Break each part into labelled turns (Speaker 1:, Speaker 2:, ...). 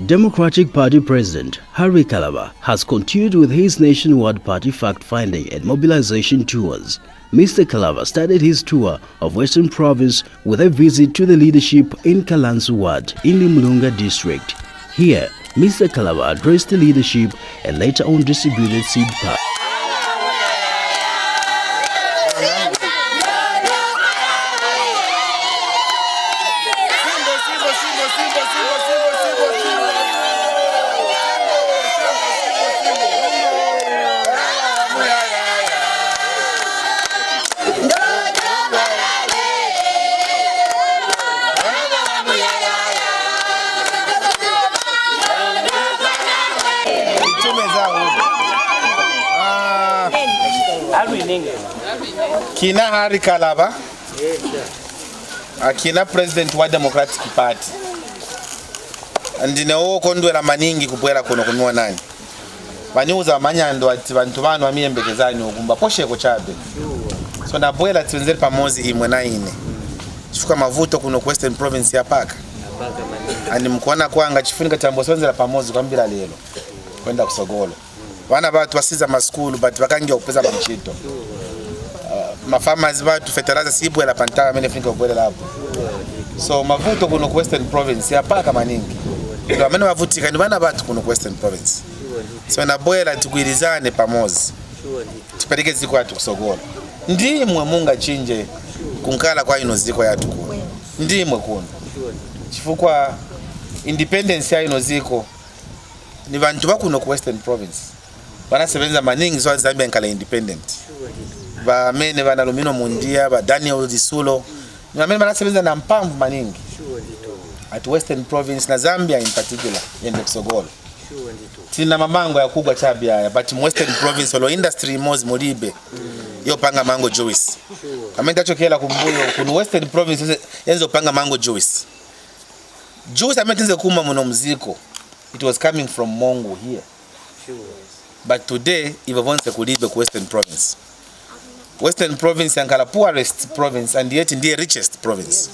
Speaker 1: Democratic Party President Harry Kalaba has continued with his nationwide party fact-finding and mobilization tours. Mr. Kalaba started his tour of Western Province with a visit to the leadership in Kalanzu Ward in the Mulunga district. Here, Mr. Kalaba addressed the leadership and later on distributed seed packs.
Speaker 2: Kina Harry Kalaba, akina president wa Democratic Party. Andine kondwela maningi kubwela kuno kunwa nani. Banyuza manyando ati bantu banu amiyembekezani okumba posheko chabe. So nabwela twenzel pamozi imwe na ine. Shuka mavuto kuno Western Province ya paka. Ani mkuona kwanga chifunika tambosonzela pamozi kwambira lelo. Kwenda kusogolo. Wana batu wasiza maskulu batu wakangi okupeza mchito. Mafarmers batu feteraza sibwela pantaka mene finka kubwela hapo. So mavuto kuno Western Province ya paka maningi. Ndio amene mavutika ni bana batu kuno Western Province. So nabwela tukuirizane pamozi. Tupeleke ziko yatu kusogolo. Ndimwe munga chinje kunkala kwa ino ziko yatu kuno. Ndimwe kuno. Chifukwa independence ya ino ziko ni bantu bakuno ku Western Province. Bana sebenza maningi so Zambia nkala independent. Ba mene bana Lumino Mundia, ba Daniel Disulo. Ni bamene bana sebenza na mpamvu maningi. At Western Province na Zambia in particular yende kusogolo. Tina mamango ya kugwa chabia ya but Western Province lo industry mozi muribe. Yo panga mango juice. Amenda chokela kumbuyo kuno Western Province yenzo panga mango juice. Juice ametenze kuma muno mziko. It was coming from MONGU here. But today, if I want to kulibe ku Western Province. Western Province yankala poorest province and yet in the richest province.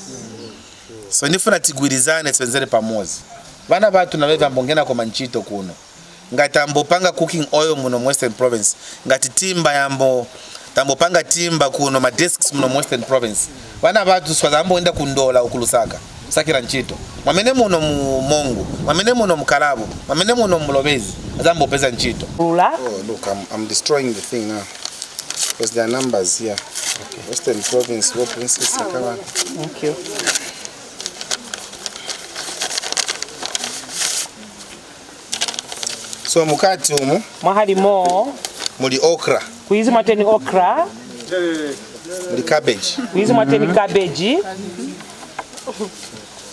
Speaker 2: So nifuna tigwirizane twenzele pamozi. Bana batu na beba mbongena kwa manchito kuno. Ngati ambopanga cooking oil muno Western Province. Ngati timba yambo tambopanga timba kuno ma desks muno Western Province. Bana batu swazambo enda kundola ukulusaka. Sakira nchito. Mamene muno MONGU, mamene muno mkalabu, mamene muno mlobezi. Azambo pesa nchito.
Speaker 3: Oh, look, I'm destroying the thing now. Because there are numbers here. Okay. Western Province, what Princess Sakawa.
Speaker 4: Thank you.
Speaker 3: So mukati umu
Speaker 4: Mahali mo
Speaker 3: muli okra.
Speaker 4: Kuizi mateni okra.
Speaker 3: Muli cabbage.
Speaker 4: Kuizi mateni cabbage.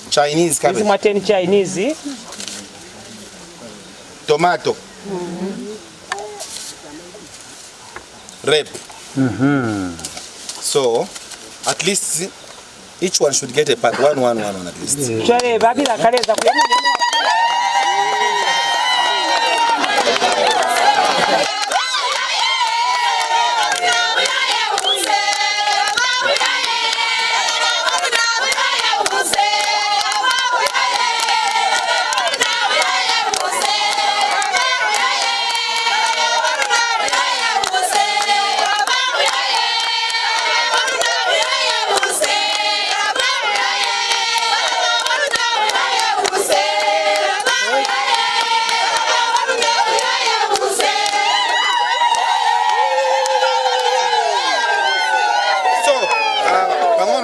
Speaker 3: Chinese cabbage.
Speaker 4: Kuizi mateni Chinese.
Speaker 3: Tomato. Rep. So at least each one should get a pack. One at least.
Speaker 4: Chale babila kaleza kuyani.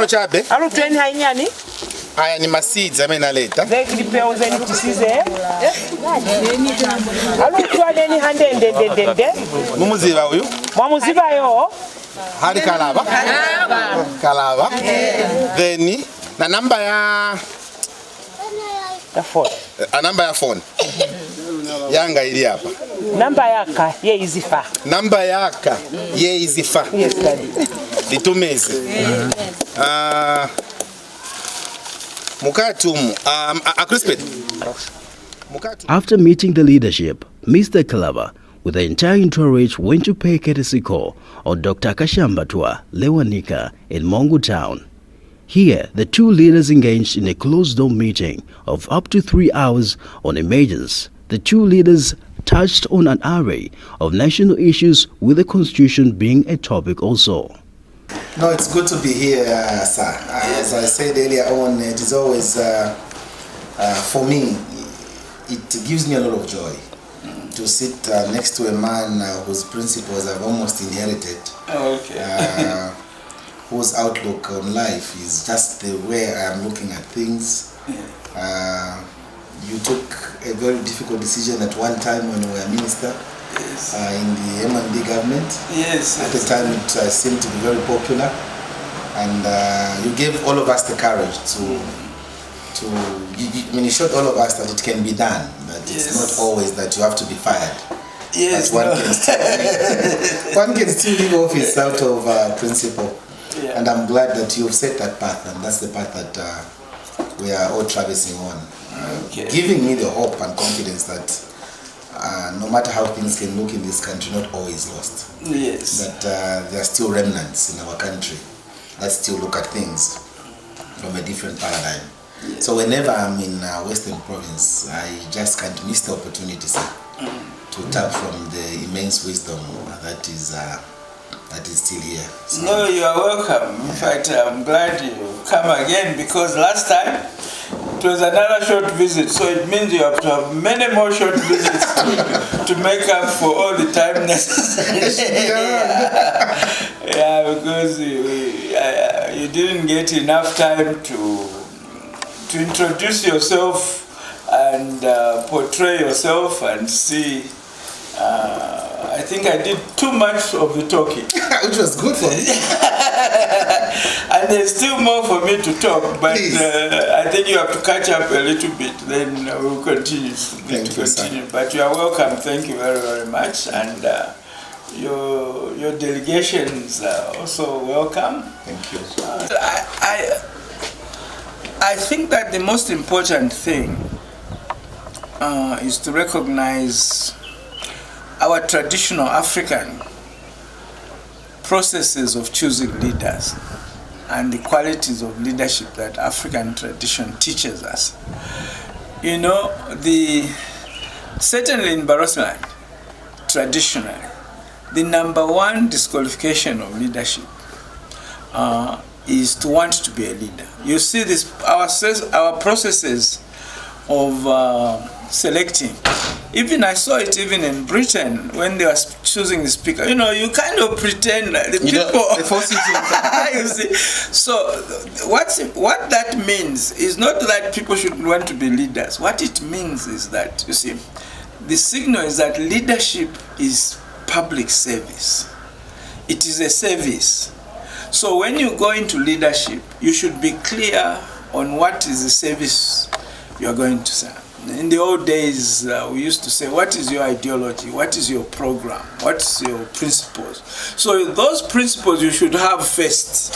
Speaker 3: Chabe.
Speaker 4: Alu treni hainyani?
Speaker 3: Haya ni maseeds amenaleta.
Speaker 4: Zeki lipeo zeni tisize. Alu tuane ni hande.
Speaker 3: Mumuziba huyu?
Speaker 4: Mwamuziba yo.
Speaker 3: Harry Kalaba. Kalaba. Then na namba ya
Speaker 4: phone.
Speaker 3: Namba ya phone. Yanga ili hapa.
Speaker 4: Namba yaka ye izifa.
Speaker 3: Namba yaka ye izifa.
Speaker 4: Yes, daddy.
Speaker 3: Litumezi.
Speaker 1: After meeting the leadership, Mr. Kalaba, with the entire entourage, went to pay courtesy call on Dr. Kashambatwa Lewanika in MONGU town. Here, the two leaders engaged in a closed-door meeting of up to 3 hours on emergence. The two leaders touched on an array of national issues, with the constitution being a topic also.
Speaker 2: No, it's good to be here, sir. As I said earlier on, it is always, for me, it gives me a lot of joy to sit next to a man whose principles I've almost inherited.
Speaker 5: Okay.
Speaker 2: Whose outlook on life is just the way I am looking at things. You took a very difficult decision at one time when you were a minister.
Speaker 5: Yes.
Speaker 2: In the M&D government.
Speaker 5: Yes.
Speaker 2: At the time it seemed to be very popular, and you gave all of us the courage you showed all of us that it can be done, that it's not always that you have to be fired.
Speaker 5: Yes.
Speaker 2: But one can still leave office out of principle.
Speaker 5: Yeah.
Speaker 2: And I'm glad that you've set that path, and that's the path that we are all traversing on.
Speaker 5: Okay.
Speaker 2: Giving me the hope and confidence that no matter how things can look in this country, not always lost.
Speaker 5: Yes.
Speaker 2: That there are still remnants in our country that still look at things from a different paradigm. Yes. So whenever I'm in Western Province, I just can't miss the opportunity, sir, to tap from the immense wisdom that is still here. So,
Speaker 5: no, you are welcome. In fact, I'm glad you come again, because last time it was another short visit, so it means you have to have many more short visits to make up for all the time necessary. Yeah, because you didn't get enough time to introduce yourself and portray yourself and see. I think I did too much of the talking.
Speaker 2: Which was good for me.
Speaker 5: And there's still more for me to talk, but I think you have to catch up a little bit, then we'll continue.
Speaker 2: Thank you, sir.
Speaker 5: But you are welcome. Thank you very, very much. And your delegations are also welcome.
Speaker 2: Thank you.
Speaker 5: I think that the most important thing is to recognize our traditional African processes of choosing leaders and the qualities of leadership that African tradition teaches us. You know, certainly in Barosland, traditionally, the #1 disqualification of leadership is to want to be a leader. You see this, our processes of selecting. Even I saw it even in Britain when they were choosing the speaker. You know, you kind of pretend that the people.
Speaker 2: They force you to.
Speaker 5: You see, so what that means is not that people should want to be leaders. What it means is that, you see, the signal is that leadership is public service. It is a service. So when you go into leadership, you should be clear on what is the service you are going to serve. In the old days, we used to say, what is your ideology? What is your program? What's your principles? So those principles you should have first,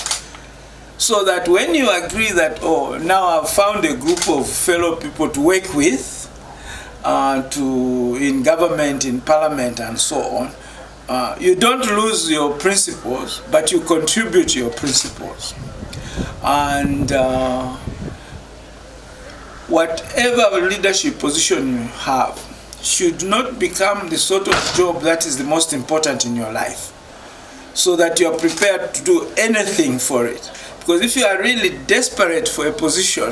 Speaker 5: so that when you agree that, oh, now I've found a group of fellow people to work with, in government, in parliament, and so on, you don't lose your principles, but you contribute your principles. And whatever leadership position you have should not become the sort of job that is the most important in your life, so that you are prepared to do anything for it. Because if you are really desperate for a position,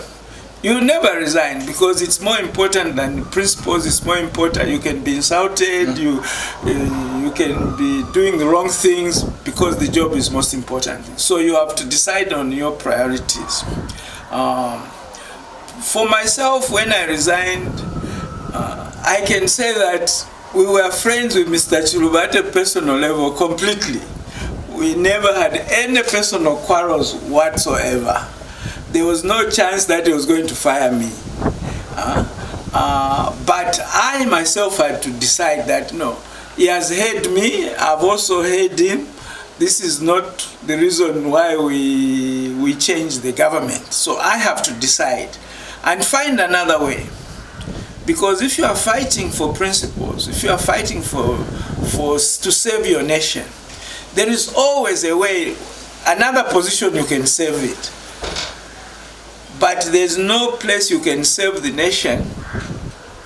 Speaker 5: you never resign, because it's more important than principles. It's more important. You can be insulted, you can be doing the wrong things, because the job is most important. So you have to decide on your priorities. For myself, when I resigned, I can say that we were friends with Mr. Chiluba at a personal level completely. We never had any personal quarrels whatsoever. There was no chance that he was going to fire me. But I myself had to decide that, no, he has heard me, I've also heard him. This is not the reason why we changed the government. So I have to decide and find another way. Because if you are fighting for principles, if you are fighting to save your nation, there is always a way, another position you can save it. But there's no place you can serve the nation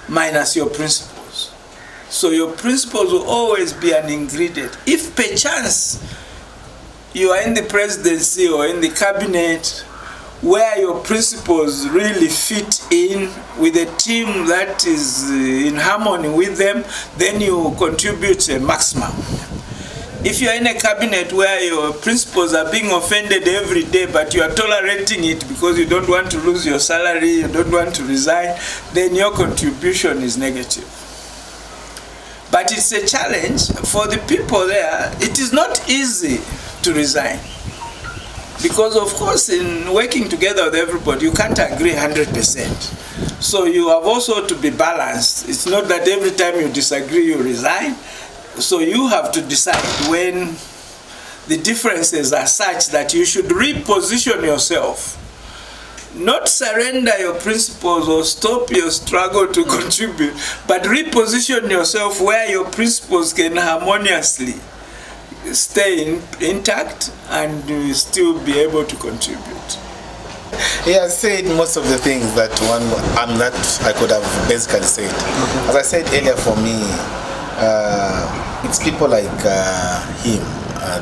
Speaker 5: minus your principles. So your principles will always be an ingredient. If perchance you are in the presidency or in the cabinet where your principles really fit in with a team that is in harmony with them, then you contribute a maximum. If you are in a cabinet where your principles are being offended every day, but you are tolerating it because you don't want to lose your salary, you don't want to resign, then your contribution is negative. But it's a challenge for the people there. It is not easy to resign. Because of course in working together with everybody, you can't agree 100%. So you have also to be balanced. It's not that every time you disagree, you resign. So you have to decide when the differences are such that you should reposition yourself. Not surrender your principles or stop your struggle to contribute, but reposition yourself where your principles can harmoniously stay intact and still be able to contribute.
Speaker 2: He has said most of the things that I could have basically said. As I said earlier, for me, it's people like him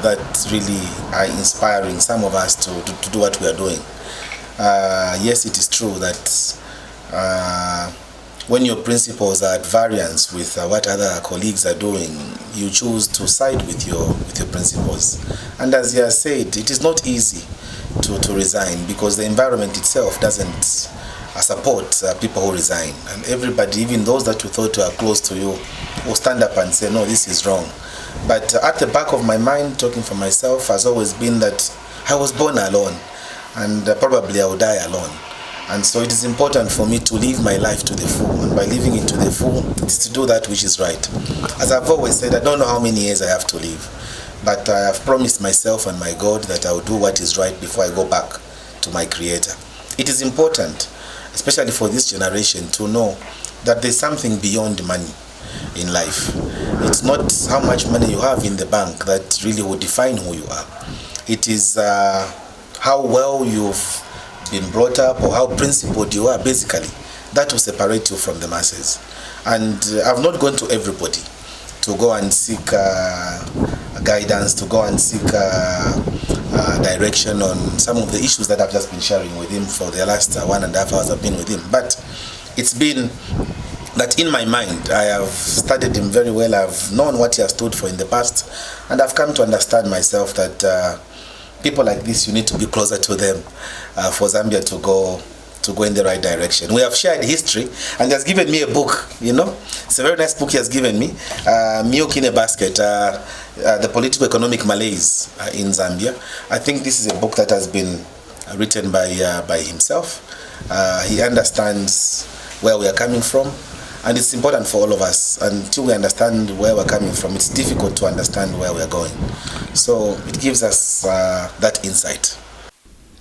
Speaker 2: that really are inspiring some of us to do what we are doing. Yes, it is true that when your principles are at variance with what other colleagues are doing, you choose to side with your principles. And as he has said, it is not easy to resign because the environment itself doesn't support people who resign. And everybody, even those that you thought were close to you, will stand up and say, no, this is wrong. But at the back of my mind, talking for myself, has always been that I was born alone, and probably I will die alone. And so it is important for me to live my life to the full. And by living it to the full, it's to do that which is right. As I've always said, I don't know how many years I have to live. But I have promised myself and my God that I will do what is right before I go back to my Creator. It is important, especially for this generation, to know that there's something beyond money in life. It's not how much money you have in the bank that really will define who you are. It is how well you've been brought up or how principled you are, basically. That will separate you from the masses. And I've not gone to everybody to go and seek guidance, to go and seek direction on some of the issues that I've just been sharing with him for the last 1.5 hours I've been with him. But it's been that in my mind, I have studied him very well. I've known what he has stood for in the past, and I've come to understand myself that people like this, you need to be closer to them for Zambia to go in the right direction. We have shared history, and he has given me a book, you know. It's a very nice book he has given me, Milk in a Basket, The Political Economic Malaise in Zambia. I think this is a book that has been written by himself. He understands where we are coming from, and it's important for all of us. Until we understand where we're coming from, it's difficult to understand where we're going. So it gives us that insight.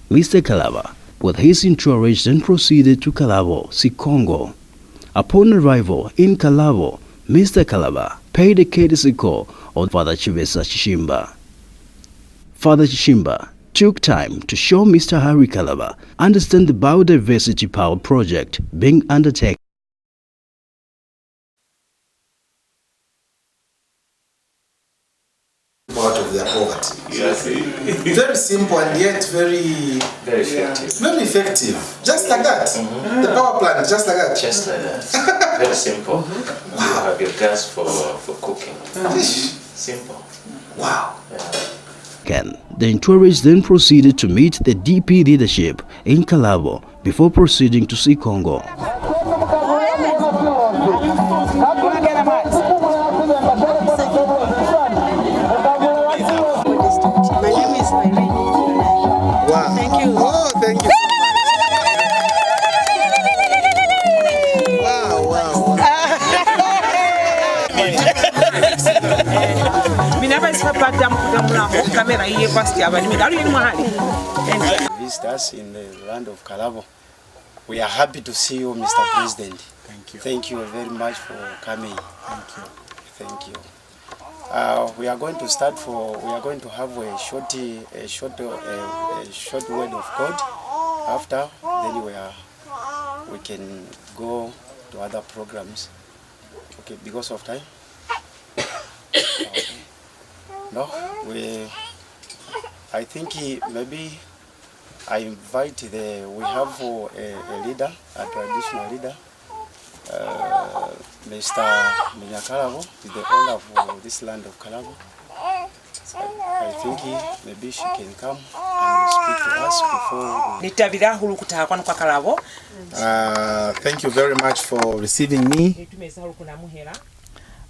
Speaker 1: Mr. Kalaba, with his entourage, then proceeded to Kalabo, Sikongo. Upon arrival in Kalabo, Mr. Kalaba paid a courtesy call on Father Chivesa Chishimba. Father Chishimba took time to show Mr. Harry Kalaba understand the biodiversity power project being undertaken.
Speaker 2: Out of their poverty. Very simple and yet very effective. Very effective. Just like that. The power plant, just like that.
Speaker 6: Just like that. Very simple. You have your gas for cooking. Simple.
Speaker 2: Wow.
Speaker 1: The entourage then proceeded to meet the DP leadership in Kalabo before proceeding to Sikongo.
Speaker 2: Wow. Thank you. Oh, thank you so much. Wow, wow.
Speaker 7: Visitors in the land of Kalabo. We are happy to see you, Mr. President. Thank you. Thank you very much for coming. Thank you. Thank you. We are going to have a short word of God after then we can go to other programs. Okay, because of time. Okay. No, I think maybe I invite we have a leader, a traditional leader, Mr. Kalabo, is the owner of this land of Kalabo. I think maybe she can come and speak to us before.
Speaker 2: Thank you very much for receiving me.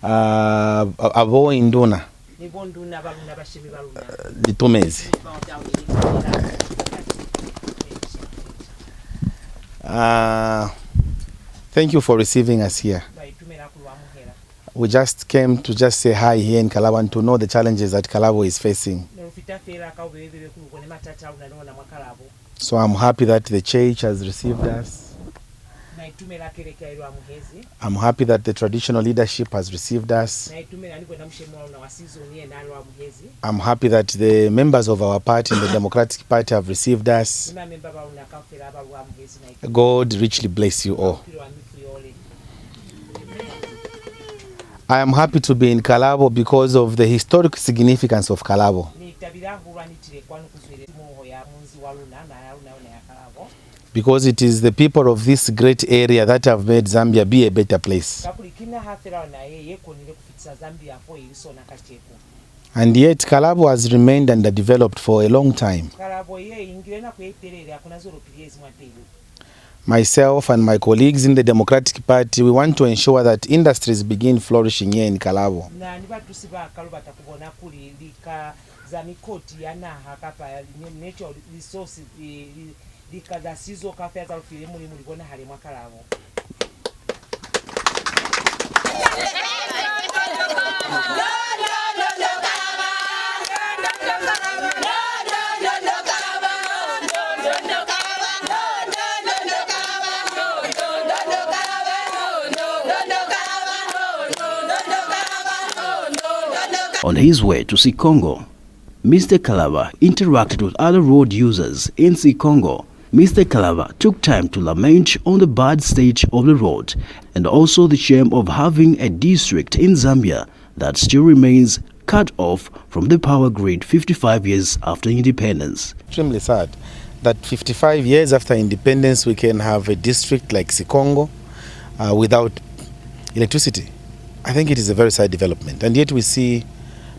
Speaker 2: Abo induna. Litomezi. Thank you for receiving us here. We just came to just say hi here in Kalabo and to know the challenges that Kalabo is facing. So I'm happy that the church has received us. I'm happy that the traditional leadership has received us. I'm happy that the members of our party, the Democratic Party, have received us. God richly bless you all. I am happy to be in Kalabo because of the historic significance of Kalabo. Because it is the people of this great area that have made Zambia be a better place. And yet Kalabo has remained underdeveloped for a long time. Myself and my colleagues in the Democratic Party, we want to ensure that industries begin flourishing here in Kalabo.
Speaker 1: On his way to Sikongo, Mr. Kalaba interacted with other road users in Sikongo. Mr. Kalaba took time to lament on the bad state of the road and also the shame of having a district in Zambia that still remains cut off from the power grid 55 years after independence.
Speaker 2: Extremely sad that 55 years after independence we can have a district like Sikongo without electricity. I think it is a very sad development, and yet we see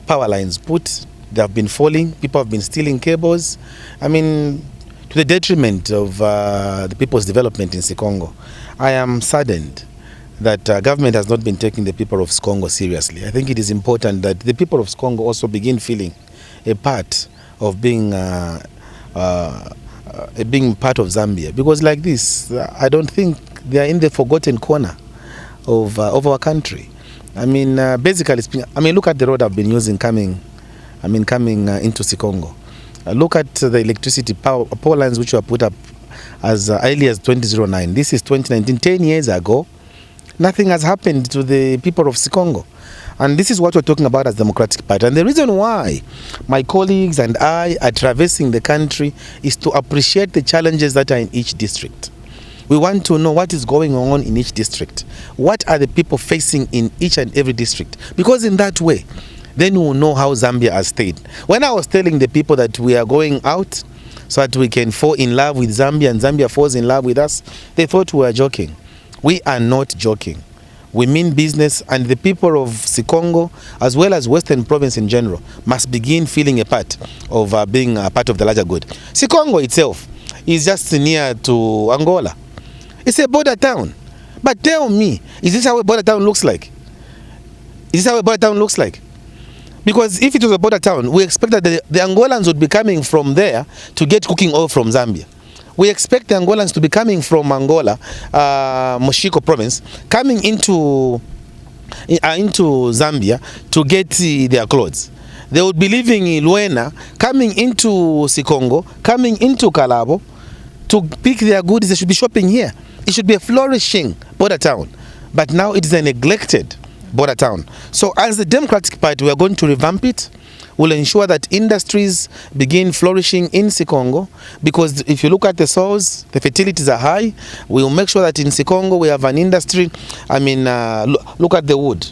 Speaker 2: power lines put, they have been falling, people have been stealing cables. I mean, to the detriment of the people's development in Sikongo. I am saddened that government has not been taking the people of Sikongo seriously. I think it is important that the people of Sikongo also begin feeling a part of being part of Zambia. Because like this, I don't think they are in the forgotten corner of our country. I mean, basically speaking, I mean, look at the road I've been using coming into Sikongo. Look at the electricity power lines which were put up as early as 2009. This is 2019, 10 years ago. Nothing has happened to the people of Sikongo. And this is what we're talking about as Democratic Party. And the reason why my colleagues and I are traversing the country is to appreciate the challenges that are in each district. We want to know what is going on in each district. What are the people facing in each and every district? Because in that way, then we will know how Zambia has stayed. When I was telling the people that we are going out so that we can fall in love with Zambia and Zambia falls in love with us, they thought we were joking. We are not joking. We mean business, and the people of Sikongo, as well as Western Province in general, must begin feeling a part of being a part of the larger good. Sikongo itself is just near to Angola. It's a border town. But tell me, is this how a border town looks like? Is this how a border town looks like? Because if it was a border town, we expect that the Angolans would be coming from there to get cooking oil from Zambia. We expect the Angolans to be coming from Angola, Moshiko province, coming into Zambia to get their clothes. They would be living in LWANDO, coming into Sikongo, coming into Kalabo to pick their goods. They should be shopping here. It should be a flourishing border town. But now it is a neglected border town. So as the Democratic Party, we are going to revamp it. will ensure that industries begin flourishing in Sikongo, because if you look at the soils, the fertilities are high. We will make sure that in Sikongo we have an industry. I mean, look at the wood.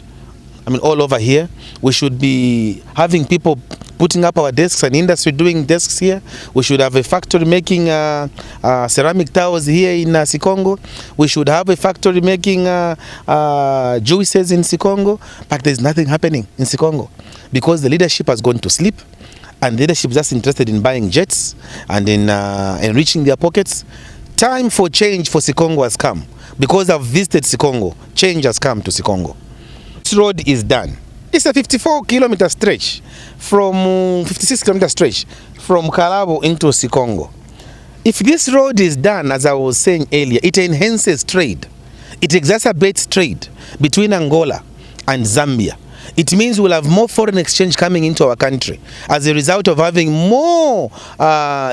Speaker 2: I mean, all over here. We should be having people putting up our desks, and industry doing desks here. We should have a factory making ceramic towels here in Sikongo. We should have a factory making juices in Sikongo. But there's nothing happening in Sikongo because the leadership has gone to sleep, and the leadership is just interested in buying jets and in enriching their pockets. Time for change for Sikongo has come. Because I've visited Sikongo, change has come to Sikongo. This road is done. It's a 54-kilometer stretch from 56-kilometer stretch from Kalabo into Sikongo. If this road is done, as I was saying earlier, it enhances trade. It exacerbates trade between Angola and Zambia. It means we'll have more foreign exchange coming into our country as a result of having more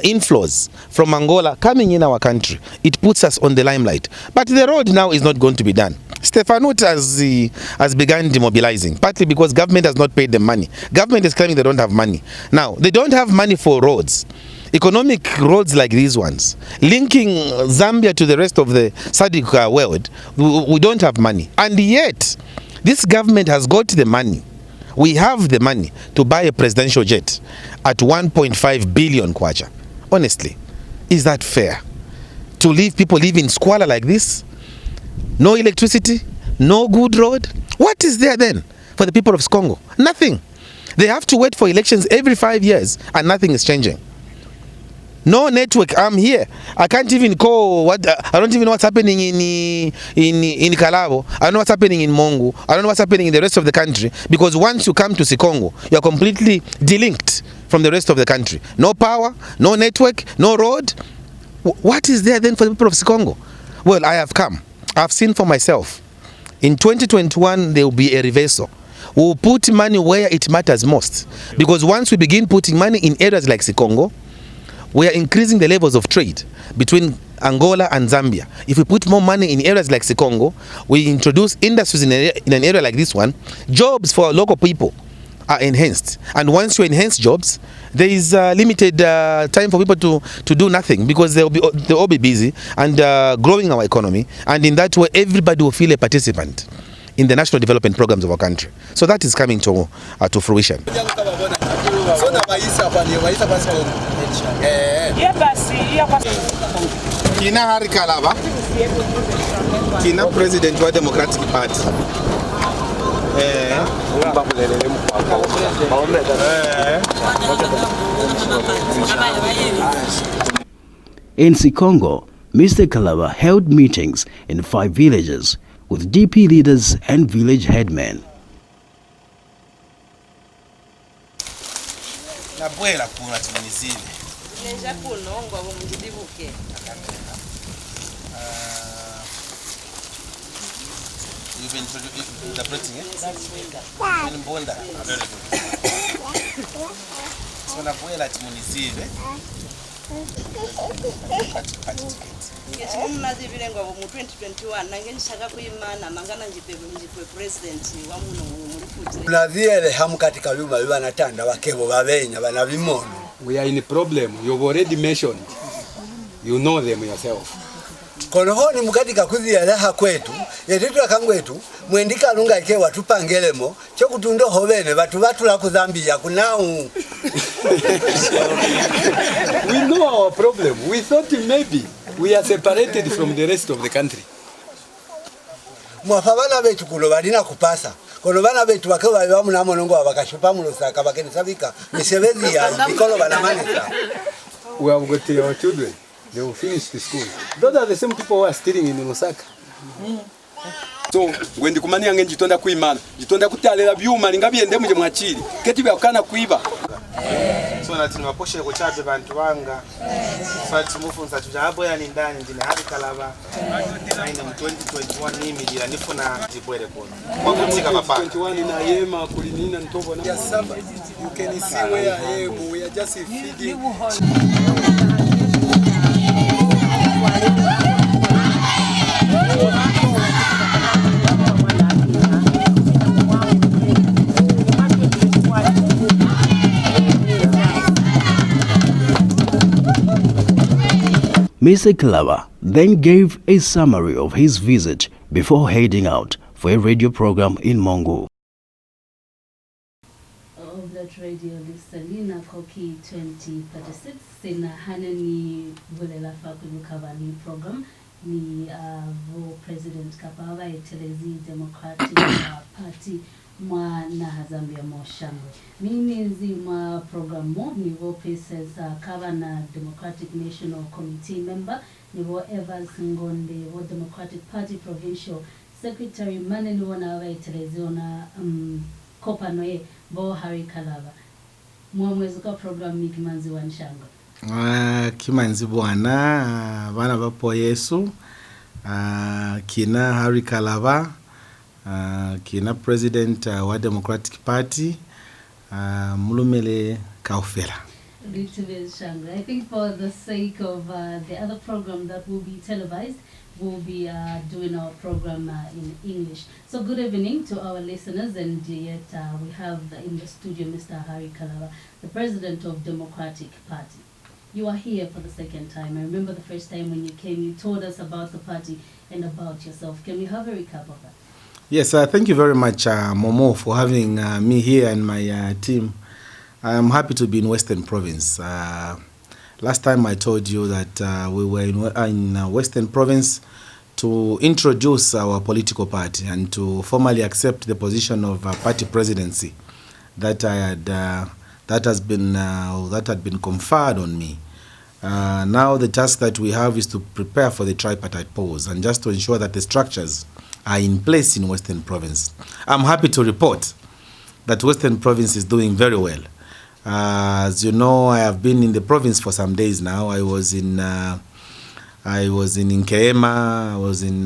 Speaker 2: inflows from Angola coming in our country. It puts us on the limelight. But the road now is not going to be done. Stefanut has begun demobilizing, partly because government has not paid them money. Government is claiming they don't have money. Now, they don't have money for roads. Economic roads like these ones, linking Zambia to the rest of the SADC world, we don't have money. And yet, this government has got the money. We have the money to buy a presidential jet at 1.5 billion kwacha. Honestly, is that fair? To leave people live in squalor like this? No electricity, no good road. What is there then for the people of Sikongo? Nothing. They have to wait for elections every 5 years and nothing is changing. No network. I'm here. I can't even call I don't even know what's happening in Kalabo. I don't know what's happening in MONGU. I don't know what's happening in the rest of the country, because once you come to Sikongo, you're completely delinked from the rest of the country. No power, no network, no road. What is there then for the people of Sikongo? Well, I have come. I've seen for myself. In 2021, there will be a reversal. We'll put money where it matters most. Because once we begin putting money in areas like Sikongo, we are increasing the levels of trade between Angola and Zambia. If we put more money in areas like Sikongo, we introduce industries in an area like this one, jobs for local people are enhanced. And once you enhance jobs, there is limited time for people to do nothing, because they'll all be busy and growing our economy. And in that way, everybody will feel a participant in the national development programs of our country. So that is coming to fruition.
Speaker 3: Kina Hari Kalaba, Kina President wa Democratic Party.
Speaker 1: In Sikongo, Mr. Kalaba held meetings in 5 villages with DP leaders and village headmen.
Speaker 2: You've been interpreting it? So na buela timunizive.
Speaker 8: Ngechimumnazivile ngabo mu 2021 nangenishaka kuyimana mangana njipwe president wa muno muri
Speaker 9: Naziele hamu katika yuma banatanda bakebo babenya bana bimono.
Speaker 10: We are in a problem. You've already mentioned. You know them yourself.
Speaker 9: Kono honi mukatika kuzieleha kwetu yetetu akangwetu mwendika lunga ike watupangelemo cyo kutundo hobene batu la kuzambia kunau.
Speaker 10: We know our problem. We thought maybe we are separated from the rest of the country.
Speaker 9: Mwafabana betu kuno balina kupasa. Kono bana betu bakewa bamu na monongo abakashupa mu Lusaka bakenisabika misebezi ya bikolo banamanisa.
Speaker 10: We have got our children. They will finish the school. Those are the same people who are stealing in Lusaka.
Speaker 11: So when the kumani yange jitonda kuimana, jitonda kutalela byuma lingabyende muje mwachiri. Keti byakana kuiba.
Speaker 2: So na tinwaposhe kuchaje bantu banga. Fati mufunza tujabo ya ndani ndine Hari Kalaba. Naina mu 2021 nimi dira nifuna jibwere kono. Kwa kutika mapaka.
Speaker 10: 2021 na yema kulinina ntobo na.
Speaker 9: Yes, you can see where I am. We are just feeding.
Speaker 1: Mr. Kalaba then gave a summary of his visit before heading out for a radio program in MONGU.
Speaker 12: Oblat radio listening Koki 2036 sina hanani bulela fakulu program ni vo President Kapawa etelezi Democratic Party mwa na Zambia moshangwe. Mimi nzima program mo nivo pieces kava na Democratic National Committee member nivo Evans Ngonde vo Democratic Party Provincial Secretary maneni wana wa etelezi ona kopa noye bo Harry Kalaba. Mwamwezu ka program mikimanzi wanshangwe.
Speaker 3: Kimanzi bwana bana bapo Yesu kina Harry Kalaba kina president wa Democratic Party mulumele kaufela.
Speaker 12: I think for the sake of the other program that will be televised, we'll be doing our program in English. So good evening to our listeners, and yet we have in the studio Mr. Harry Kalaba, the president of Democratic Party. You are here for the second time. I remember the first time when you came, you told us about the party and about yourself. Can we have a recap of that?
Speaker 3: Yes, thank you very much, Momo, for having me here and my team. I'm happy to be in Western Province. Last time I told you that we were in Western Province to introduce our political party and to formally accept the position of party presidency that had been conferred on me. Now the task that we have is to prepare for the tripartite pause and just to ensure that the structures are in place in Western Province. I'm happy to report that Western Province is doing very well. As you know, I have been in the province for some days now. I was in Nkeema, I was in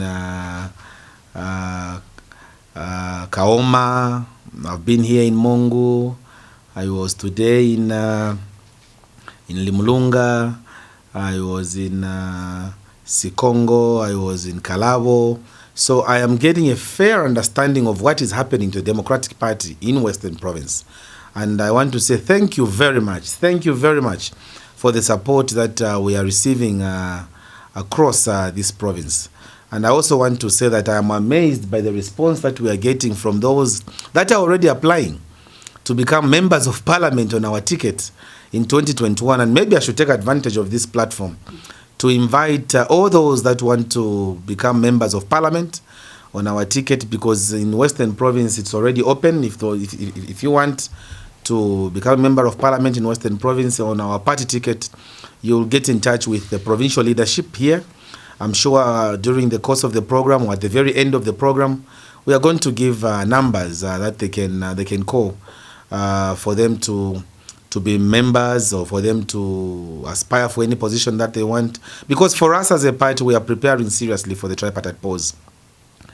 Speaker 3: Kaoma, I've been here in MONGU, I was today in Limulunga, I was in Sikongo, I was in Kalabo. So I am getting a fair understanding of what is happening to the Democratic Party in Western Province. And I want to say thank you very much for the support that we are receiving across this province. And I also want to say that I am amazed by the response that we are getting from those that are already applying to become members of parliament on our ticket in 2021. And maybe I should take advantage of this platform to invite all those that want to become members of parliament on our ticket, because in Western Province it's already open. If you want to become a member of parliament in Western Province on our party ticket, you'll get in touch with the provincial leadership here. I'm sure during the course of the program or at the very end of the program, we are going to give numbers that they can call for them to be members or for them to aspire for any position that they want. Because for us as a party, we are preparing seriously for the tripartite pause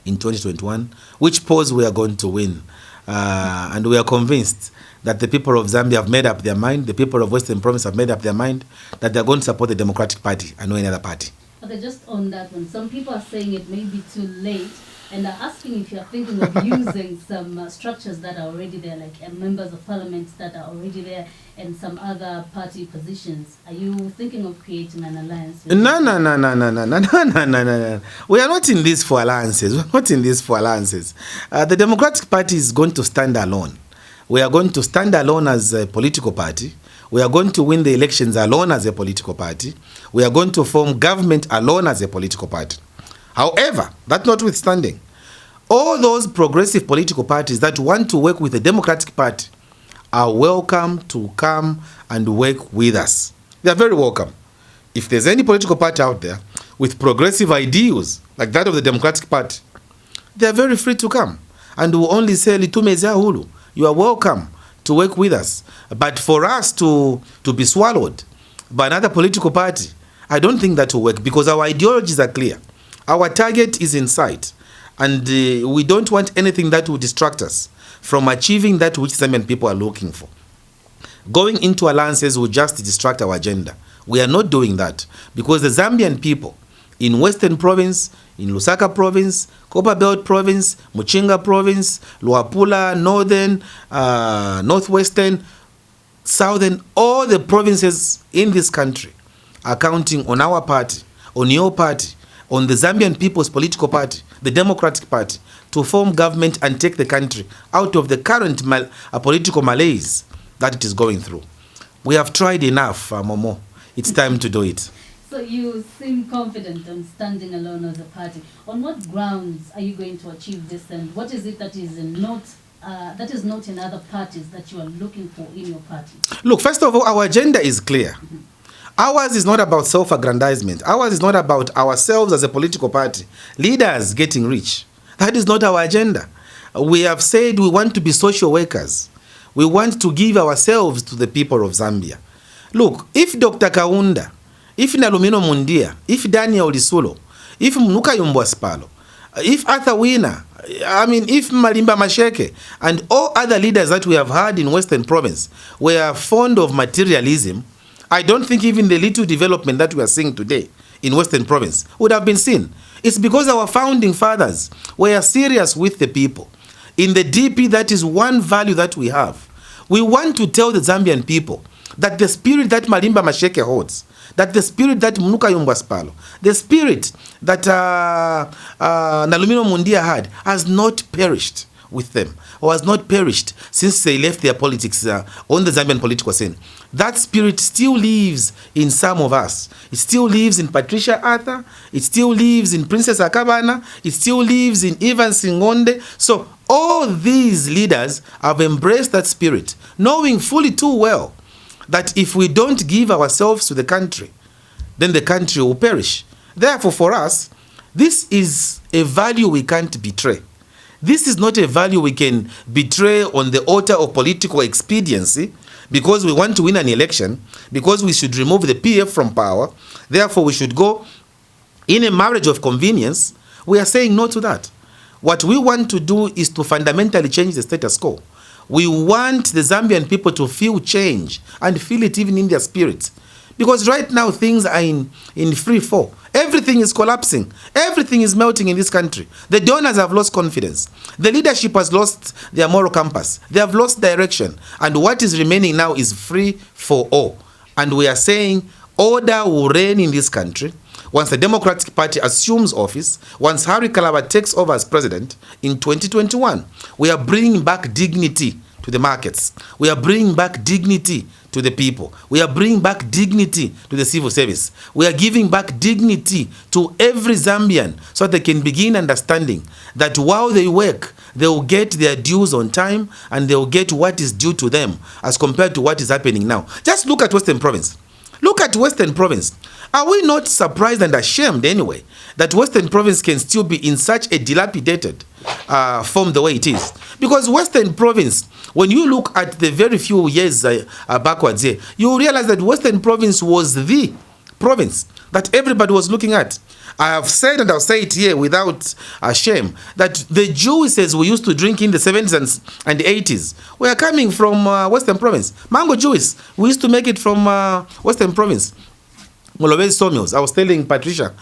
Speaker 3: in 2021, which pause we are going to win. And we are convinced that the people of Zambia have made up their mind, the people of Western Province have made up their mind that they are going to support the Democratic Party and no any other party.
Speaker 12: Okay, just on that one, some people are saying it may be too late and are asking if you are thinking of using some structures that are already there, like members of parliament that are already there and some other party positions. Are you thinking of creating an alliance?
Speaker 3: No. We are not in this for alliances. We're not in this for alliances. The Democratic Party is going to stand alone. We are going to stand alone as a political party. We are going to win the elections alone as a political party. We are going to form government alone as a political party. However, that notwithstanding, all those progressive political parties that want to work with the Democratic Party are welcome to come and work with us. They are very welcome. If there's any political party out there with progressive ideals like that of the Democratic Party, they are very free to come. And we'll only say, Litumezahulu, you are welcome to work with us. But for us to be swallowed by another political party, I don't think that will work, because our ideologies are clear. Our target is in sight, and we don't want anything that will distract us from achieving that which Zambian people are looking for. Going into alliances will just distract our agenda. We are not doing that, because the Zambian people in Western Province, in Lusaka Province, Copper Belt Province, Muchinga Province, Luapula, Northern, Northwestern, Southern, all the provinces in this country are counting on our party on your party, on the Zambian People's Political Party, the Democratic Party, to form government and take the country out of the current political malaise that it is going through. We have tried enough, Momo. It's time to do it.
Speaker 12: So you seem confident on standing alone as a party. On what grounds are you going to achieve this, and what is it that is not in other parties that you are looking for in your party? Look,
Speaker 3: first of all, our agenda is clear. Ours is not about self-aggrandizement. Ours is not about ourselves as a political party, leaders getting rich. That is not our agenda. We have said we want to be social workers. We want to give ourselves to the people of Zambia. Look, if Dr. Kaunda, if Nalumino Mundia, if Daniel Lisulo, if Mnuka Yumbwaspalo, if Arthur Wina, if Malimba Masheke, and all other leaders that we have had in Western Province were fond of materialism, I don't think even the little development that we are seeing today in Western Province would have been seen. It's because our founding fathers were serious with the people. In the DP, that is one value that we have. We want to tell the Zambian people that the spirit that Malimba Masheke holds, that the spirit that Mnuka Yumbwaspalo, the spirit that Nalumino Mundia had, has not perished with them, or has not perished since they left their politics on the Zambian political scene. That spirit still lives in some of us. It still lives in Patricia Arthur. It still lives in Princess Akabana. It still lives in Ivan Singonde. So all these leaders have embraced that spirit, knowing fully too well that if we don't give ourselves to the country, then the country will perish. Therefore, for us, this is a value we can't betray. This is not a value we can betray on the altar of political expediency because we want to win an election, because we should remove the PF from power. Therefore, we should go in a marriage of convenience. We are saying no to that. What we want to do is to fundamentally change the status quo. We want the Zambian people to feel change and feel it even in their spirits. Because right now things are in free fall. Everything is collapsing. Everything is melting in this country. The donors have lost confidence. The leadership has lost their moral compass. They have lost direction. And what is remaining now is free for all. And we are saying order will reign in this country once the Democratic Party assumes office, once Harry Kalaba takes over as president in 2021. We are bringing back dignity to the markets. We are bringing back dignity to the people. We are bringing back dignity to the civil service. We are giving back dignity to every Zambian so that they can begin understanding that while they work, they will get their dues on time and they will get what is due to them as compared to what is happening now. Just look at Western Province. Look at Western Province. Are we not surprised and ashamed anyway that Western Province can still be in such a dilapidated form the way it is? Because Western Province, when you look at the very few years backwards here, you realize that Western Province was the province that everybody was looking at. I have said, and I'll say it here without shame, that the juices we used to drink in the 70s and 80s were coming from Western Province. Mango juice, we used to make it from Western Province. Mulobezi sawmills. I was telling Patricia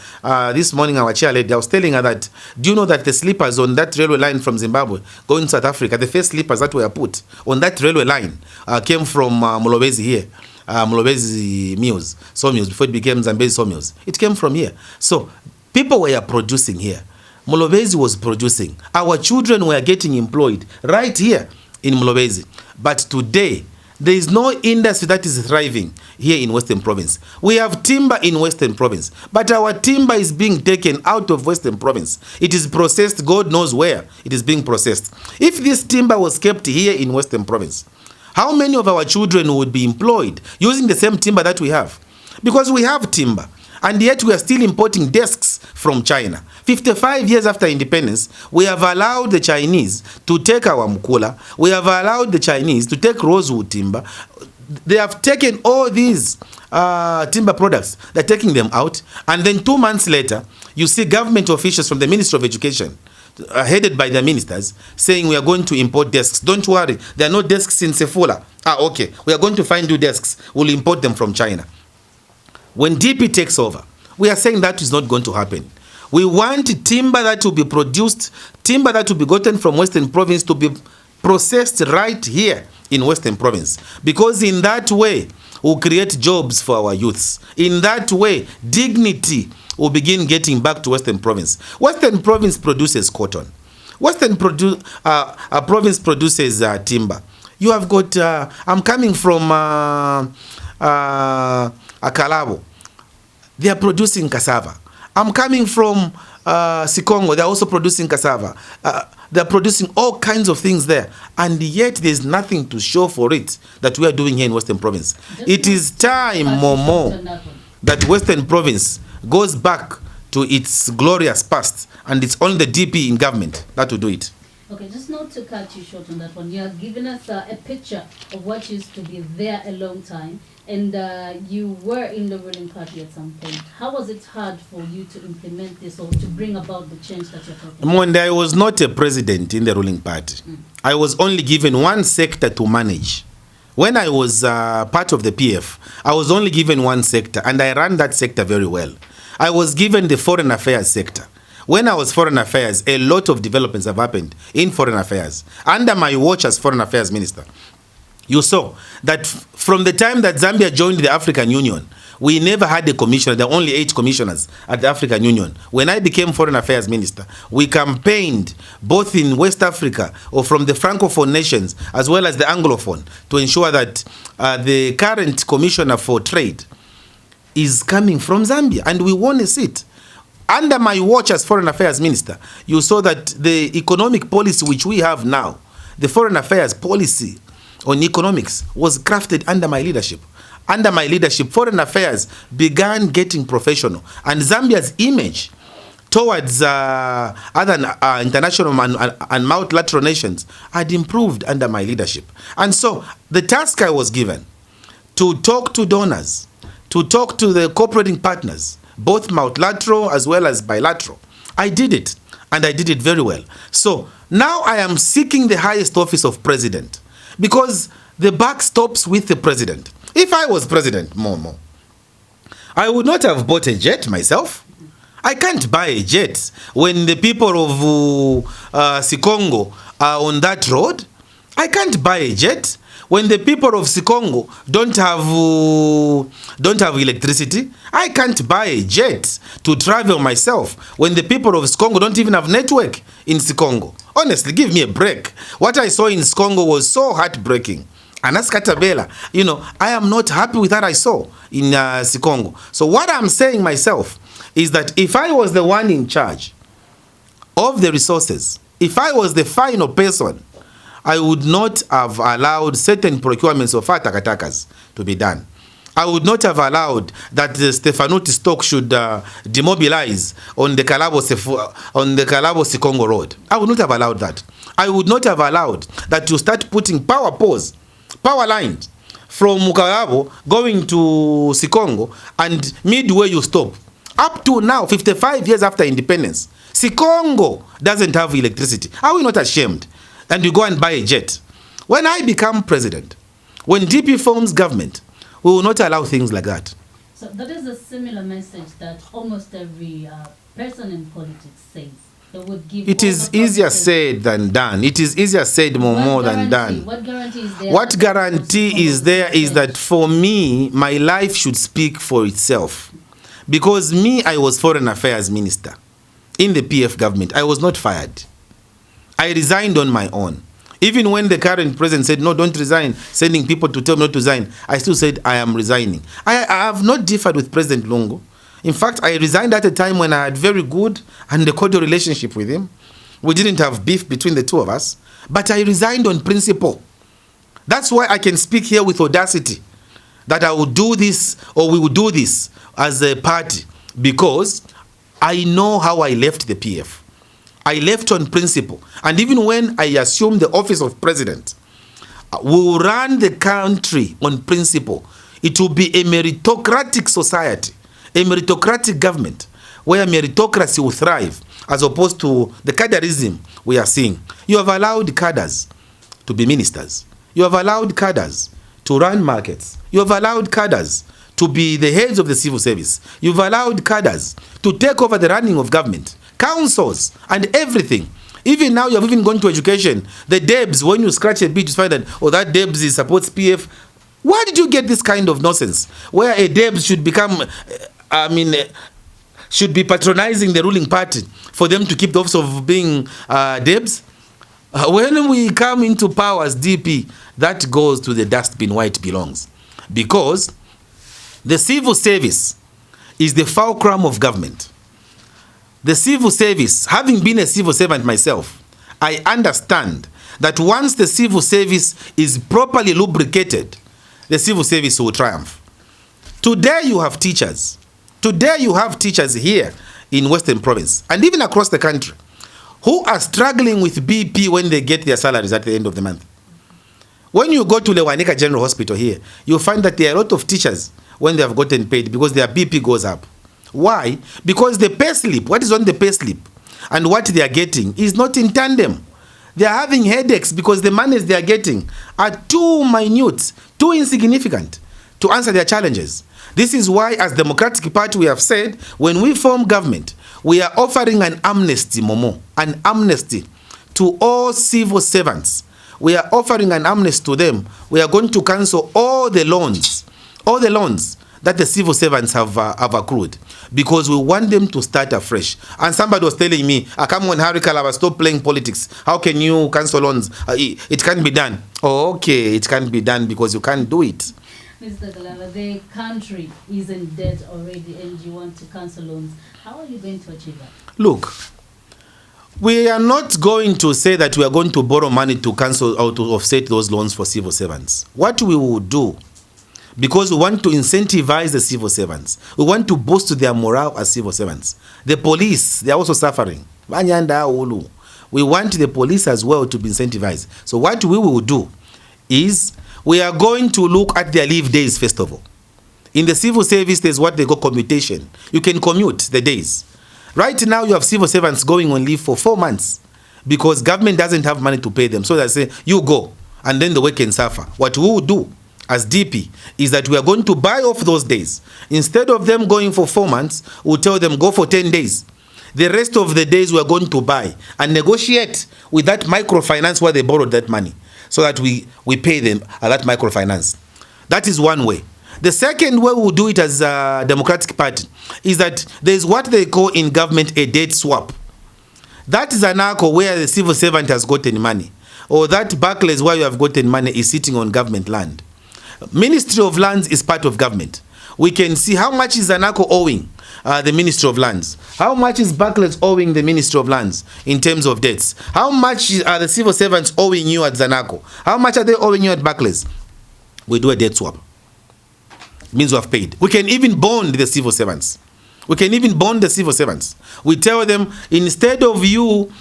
Speaker 3: this morning, our chair lady, I was telling her that, do you know that the sleepers on that railway line from Zimbabwe going to South Africa, the first sleepers that were put on that railway line came from Mulobezi here. Mulobezi mills, sawmills, before it became Zambezi sawmills. It came from here. So people were producing here. Mulobezi was producing. Our children were getting employed right here in Mulobezi. But today, there is no industry that is thriving here in Western Province. We have timber in Western Province, but our timber is being taken out of Western Province. It is processed, God knows where it is being processed. If this timber was kept here in Western Province, how many of our children would be employed using the same timber that we have? Because we have timber, and yet we are still importing desks from China. 55 years after independence, we have allowed the Chinese to take our mukula. We have allowed the Chinese to take rosewood timber. They have taken all these timber products. They're taking them out. And then 2 months later, you see government officials from the Ministry of Education, headed by their ministers, saying we are going to import desks. Don't worry, there are no desks in Sefula. Okay, we are going to find new desks. We'll import them from China. When DP takes over, we are saying that is not going to happen. We want timber that will be produced, timber that will be gotten from Western Province to be processed right here in Western Province. Because in that way, will create jobs for our youths. In that way, dignity will begin getting back to Western Province. Western Province produces cotton. Western Province produces timber. You have got, I'm coming from Kalabo. They are producing cassava. I'm coming from Sikongo. They're also producing cassava. They're producing all kinds of things there. And yet there's nothing to show for it that we are doing here in Western Province. It is time, Momo, that Western Province goes back to its glorious past. And it's only the DP in government that will do it.
Speaker 12: Okay, just not to cut you short on that one. You have given us a picture of what used to be there a long time. And you were in the ruling party at some point. How was it hard for you to implement this or to bring about the change that you're talking about?
Speaker 3: Mwende, I was not a president in the ruling party. I was only given one sector to manage. When I was part of the PF, I was only given one sector, and I ran that sector very well. I was given the foreign affairs sector. When I was foreign affairs, a lot of developments have happened in foreign affairs. Under my watch as foreign affairs minister, you saw that from the time that Zambia joined the African Union, we never had a commissioner. There were only 8 commissioners at the African Union. When I became foreign affairs minister, we campaigned both in West Africa or from the Francophone nations as well as the Anglophone to ensure that the current commissioner for trade is coming from Zambia, and we won a seat. Under my watch as foreign affairs minister, you saw that the economic policy which we have now, the foreign affairs policy on economics, was crafted under my leadership. Under my leadership, foreign affairs began getting professional, and Zambia's image towards other international and multilateral nations had improved under my leadership. And so the task I was given to talk to donors, to talk to the cooperating partners, both multilateral as well as bilateral, I did it, and I did it very well. So now I am seeking the highest office of president, because the buck stops with the president. If I was president, Momo, I would not have bought a jet myself. I can't buy a jet when the people of Sikongo are on that road. I can't buy a jet when the people of Sikongo don't have electricity. I can't buy a jet to travel myself when the people of Sikongo don't even have network in Sikongo. Honestly, give me a break. What I saw in Sikongo was so heartbreaking. Anaskatabela, you know, I am not happy with what I saw in Sikongo. So what I'm saying myself is that if I was the one in charge of the resources, if I was the final person, I would not have allowed certain procurements of takatakas to be done. I would not have allowed that the Stefanuti stock should demobilize on the Kalabo-Sikongo road. I would not have allowed that. I would not have allowed that you start putting power lines from Kalabo going to Sikongo, and midway you stop. Up to now, 55 years after independence, Sikongo doesn't have electricity. Are we not ashamed? And you go and buy a jet. When I become president, when DP forms government, we will not allow things like that.
Speaker 12: So that is a similar message that almost every person in politics says. They would give.
Speaker 3: It is easier said than done. It is easier said more than done.
Speaker 12: What guarantee is there?
Speaker 3: What guarantee is there is that for me, my life should speak for itself. Because me, I was foreign affairs minister in the PF government. I was not fired. I resigned on my own. Even when the current president said, no, don't resign, sending people to tell me not to resign, I still said, I am resigning. I have not differed with President Lungu. In fact, I resigned at a time when I had very good and a cordial relationship with him. We didn't have beef between the two of us, but I resigned on principle. That's why I can speak here with audacity that I will do this, or we will do this as a party, because I know how I left the PF. I left on principle. And even when I assumed the office of president, we will run the country on principle. It will be a meritocratic society, a meritocratic government, where meritocracy will thrive, as opposed to the cadreism we are seeing. You have allowed cadres to be ministers. You have allowed cadres to run markets. You have allowed cadres to be the heads of the civil service. You've allowed cadres to take over the running of government, councils, and everything. Even now, you have even gone to education. The DEBs, when you scratch a bit, you find that, oh, that DEBs supports PF. Where did you get this kind of nonsense? Where a Debs should become, should be patronizing the ruling party for them to keep the office of being Debs? When we come into power as DP, that goes to the dustbin where it belongs. Because the civil service is the fulcrum of government. The civil service, having been a civil servant myself, I understand that once the civil service is properly lubricated, the civil service will triumph. Today you have teachers. Today you have teachers here in Western Province and even across the country who are struggling with BP when they get their salaries at the end of the month. When you go to LWANDO General Hospital here, you'll find that there are a lot of teachers when they have gotten paid because their BP goes up. Why? Because the pay slip, what is on the pay slip and what they are getting is not in tandem. They are having headaches because the monies they are getting are too minute, too insignificant to answer their challenges. This is why, as Democratic Party, we have said, when we form government, we are offering an amnesty, Momo, an amnesty to all civil servants. We are offering an amnesty to them. We are going to cancel all the loans that the civil servants have accrued, because we want them to start afresh. And somebody was telling me, come on, Harry KALABA'S, stop playing politics. How can you cancel loans? It can't be done. Oh, okay, it can't be done because you can't do it.
Speaker 12: Mr. Kalaba, the country is in debt already and you want to cancel loans. How are you going to achieve that?
Speaker 3: Look, we are not going to say that we are going to borrow money to cancel or to offset those loans for civil servants. What we will do, because we want to incentivize the civil servants, we want to boost their morale as civil servants. The police, they are also suffering. We want the police as well to be incentivized. So what we will do is we are going to look at their leave days first of all. In the civil service, there's what they call commutation. You can commute the days. Right now, you have civil servants going on leave for 4 months because government doesn't have money to pay them. So they say, you go, and then the work can suffer. What we will do as DP is that we are going to buy off those days. Instead of them going for 4 months, we'll tell them go for 10 days. The rest of the days we are going to buy and negotiate with that microfinance where they borrowed that money so that we pay them at that microfinance. That is one way. The second way we'll do it as a Democratic Party is that there is what they call in government a debt swap. That is an article where the civil servant has gotten money, or that Barclays where you have gotten money is sitting on government land. Ministry of Lands is part of government. We can see how much is Zanaco owing the Ministry of Lands. How much is Barclays owing the Ministry of Lands in terms of debts? How much are the civil servants owing you at Zanaco? How much are they owing you at Barclays? We do a debt swap. Means we have paid. We can even bond the civil servants. We can even bond the civil servants. We tell them, instead of you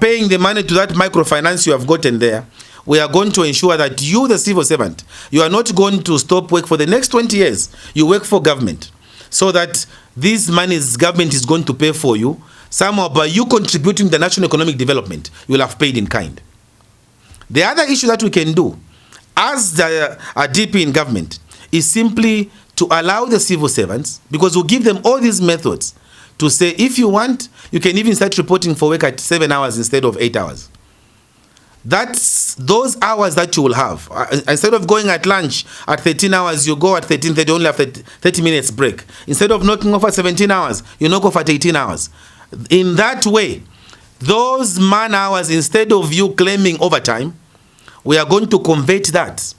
Speaker 3: paying the money to that microfinance you have gotten there, we are going to ensure that you, the civil servant, you are not going to stop work for the next 20 years. You work for government so that this money government is going to pay for you. Somehow by you contributing to the national economic development, you will have paid in kind. The other issue that we can do as a DP in government is simply to allow the civil servants, because we'll give them all these methods to say, if you want, you can even start reporting for work at 7 hours instead of 8 hours. That's those hours that you will have. Instead of going at lunch at 13 hours, you go at 13:30, only have 30 minutes break. Instead of knocking off at 17 hours, you knock off at 18 hours. In that way, those man hours, instead of you claiming overtime, we are going to convert that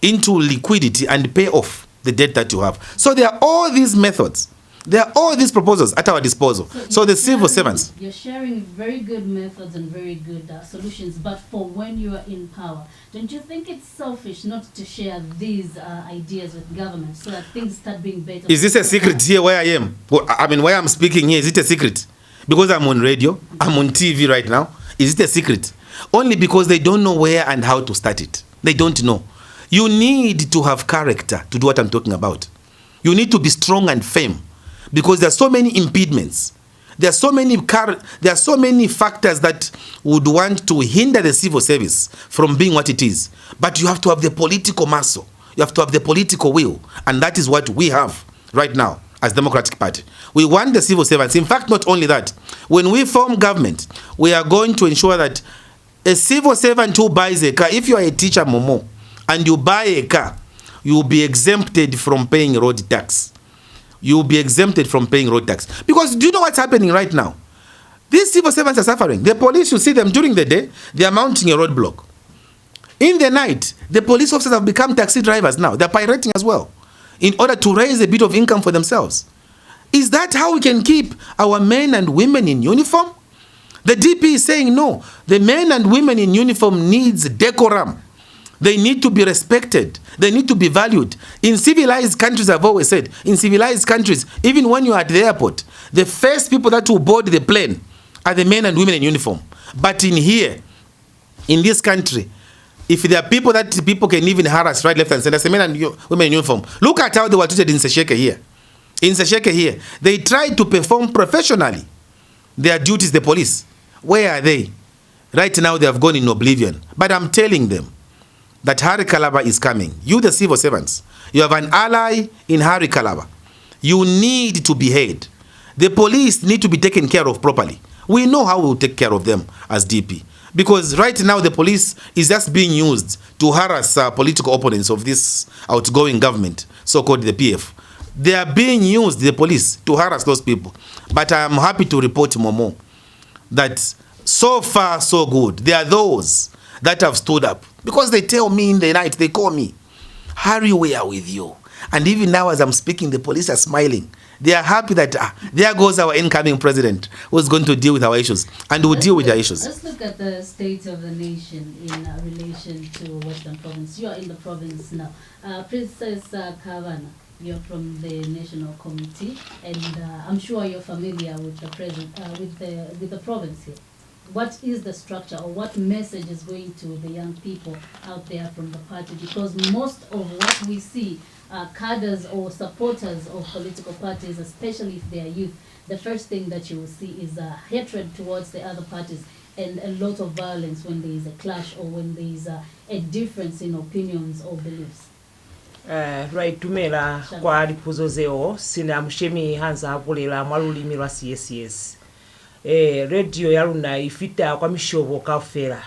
Speaker 3: into liquidity and pay off the debt that you have. So there are all these methods. There are all these proposals at our disposal. So the civil servants.
Speaker 12: You're sharing very good methods and very good solutions, but for when you are in power, don't you think it's selfish not to share these ideas with government so that things start being better?
Speaker 3: Is this a secret here where I am? I mean, where I'm speaking here, is it a secret? Because I'm on radio, I'm on TV right now. Is it a secret? Only because they don't know where and how to start it. They don't know. You need to have character to do what I'm talking about. You need to be strong and firm, because there are so many impediments. There are so many factors that would want to hinder the civil service from being what it is. But you have to have the political muscle. You have to have the political will. And that is what we have right now as Democratic Party. We want the civil servants. In fact, not only that, when we form government, we are going to ensure that a civil servant who buys a car, if you are a teacher, Momo, and you buy a car, you will be exempted from paying road tax. You will be exempted from paying road tax. Because do you know what's happening right now? These civil servants are suffering. The police, you see them during the day, they are mounting a roadblock. In the night, the police officers have become taxi drivers now. They're pirating as well, in order to raise a bit of income for themselves. Is that how we can keep our men and women in uniform? The DP is saying no. The men and women in uniform needs decorum. They need to be respected. They need to be valued. In civilized countries, I've always said, in civilized countries, even when you're at the airport, the first people that will board the plane are the men and women in uniform. But in here, in this country, if there are people that people can even harass right, left, and center, the men and women in uniform. Look at how they were treated in CHELEKA here. In CHELEKA here, they tried to perform professionally their duties, the police. Where are they? Right now, they have gone in oblivion. But I'm telling them that Harry Kalaba is coming. You, the civil servants, you have an ally in Harry Kalaba. You need to be heard. The police need to be taken care of properly. We know how we will take care of them as DP. Because right now the police is just being used to harass political opponents of this outgoing government, so-called the PF. They are being used, the police, to harass those people. But I am happy to report, Momo, that so far so good. There are those that have stood up. Because they tell me in the night, they call me, Harry, we are with you. And even now as I'm speaking, the police are smiling. They are happy that there goes our incoming president who's going to deal with our issues and will deal with their issues.
Speaker 12: Let's look at the state of the nation in relation to Western Province. You are in the province now. Princess Kavana, you're from the National Committee, and I'm sure you're familiar with the with the province here. What is the structure, or what message is going to the young people out there from the party? Because most of what we see cadres or supporters of political parties, especially if they are youth, the first thing that you will see is hatred towards the other parties and a lot of violence when there is a clash or when there is a difference in opinions or beliefs.
Speaker 4: Right, tumela kwa lipuzozeo sina mshemi hanza apulela mwalulimi lwa CSS. Radio yaluna ifita kwa mishobo kafera.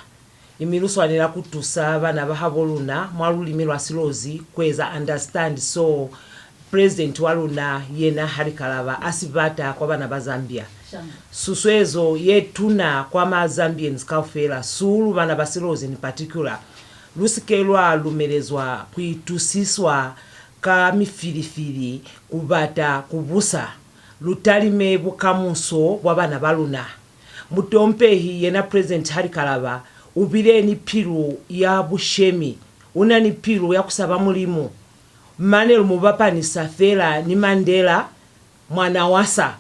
Speaker 4: Imiluswanira kutusa bana bahaboluna mwalulimi lwa silozi kweza understand. So president waluna yena Harry Kalaba asibata kwa bana ba Zambia. Suswezo yetuna kwa ma Zambians kafera sulu bana ba silozi in particular. Lusikelwa lumelezwa kuitusiswa ka mifilifili kubata kubusa lutalime bukamuso wabana baluna mutompehi yena president Harry Kalaba ubile ni piru ya bushemi una ni piru ya kusaba mulimo manelu mubapani safela ni Mandela mwana wasa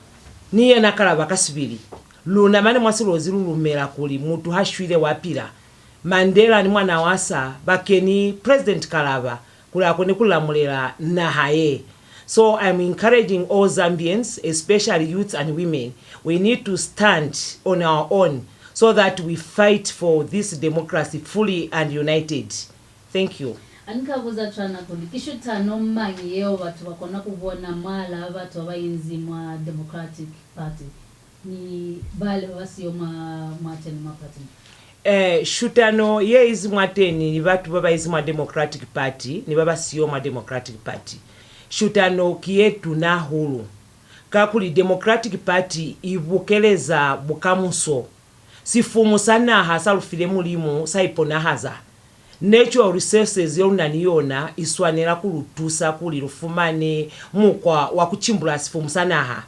Speaker 4: ni yena Kalaba kasibili luna mane mwasilozi lulumela kuli mutu hashwile wapila Mandela ni mwana wasa bakeni president Kalaba kula kone kulamulela na haye. So I'm encouraging all Zambians, especially youths and women, we need to stand on our own so that we fight for this democracy fully and united. Thank you.
Speaker 12: Ankabuza chana kuli kishu tano mangi yeo watu wakona kubona mala watu wabayinzi mwa Democratic Party ni bale wasio mateni mapati.
Speaker 4: Shutano ye izi mwateni ni watu baba izi mwa Democratic Party ni baba sio mwa Democratic Party. Shutano kietu na hulu kakuli Democratic Party ibukeleza bukamuso sifumu sana hasa lufile mulimu saipona haza natural resources yonaniona iswanela kulutusa kuli lufumane mukwa wakuchimbula sifumu sana ha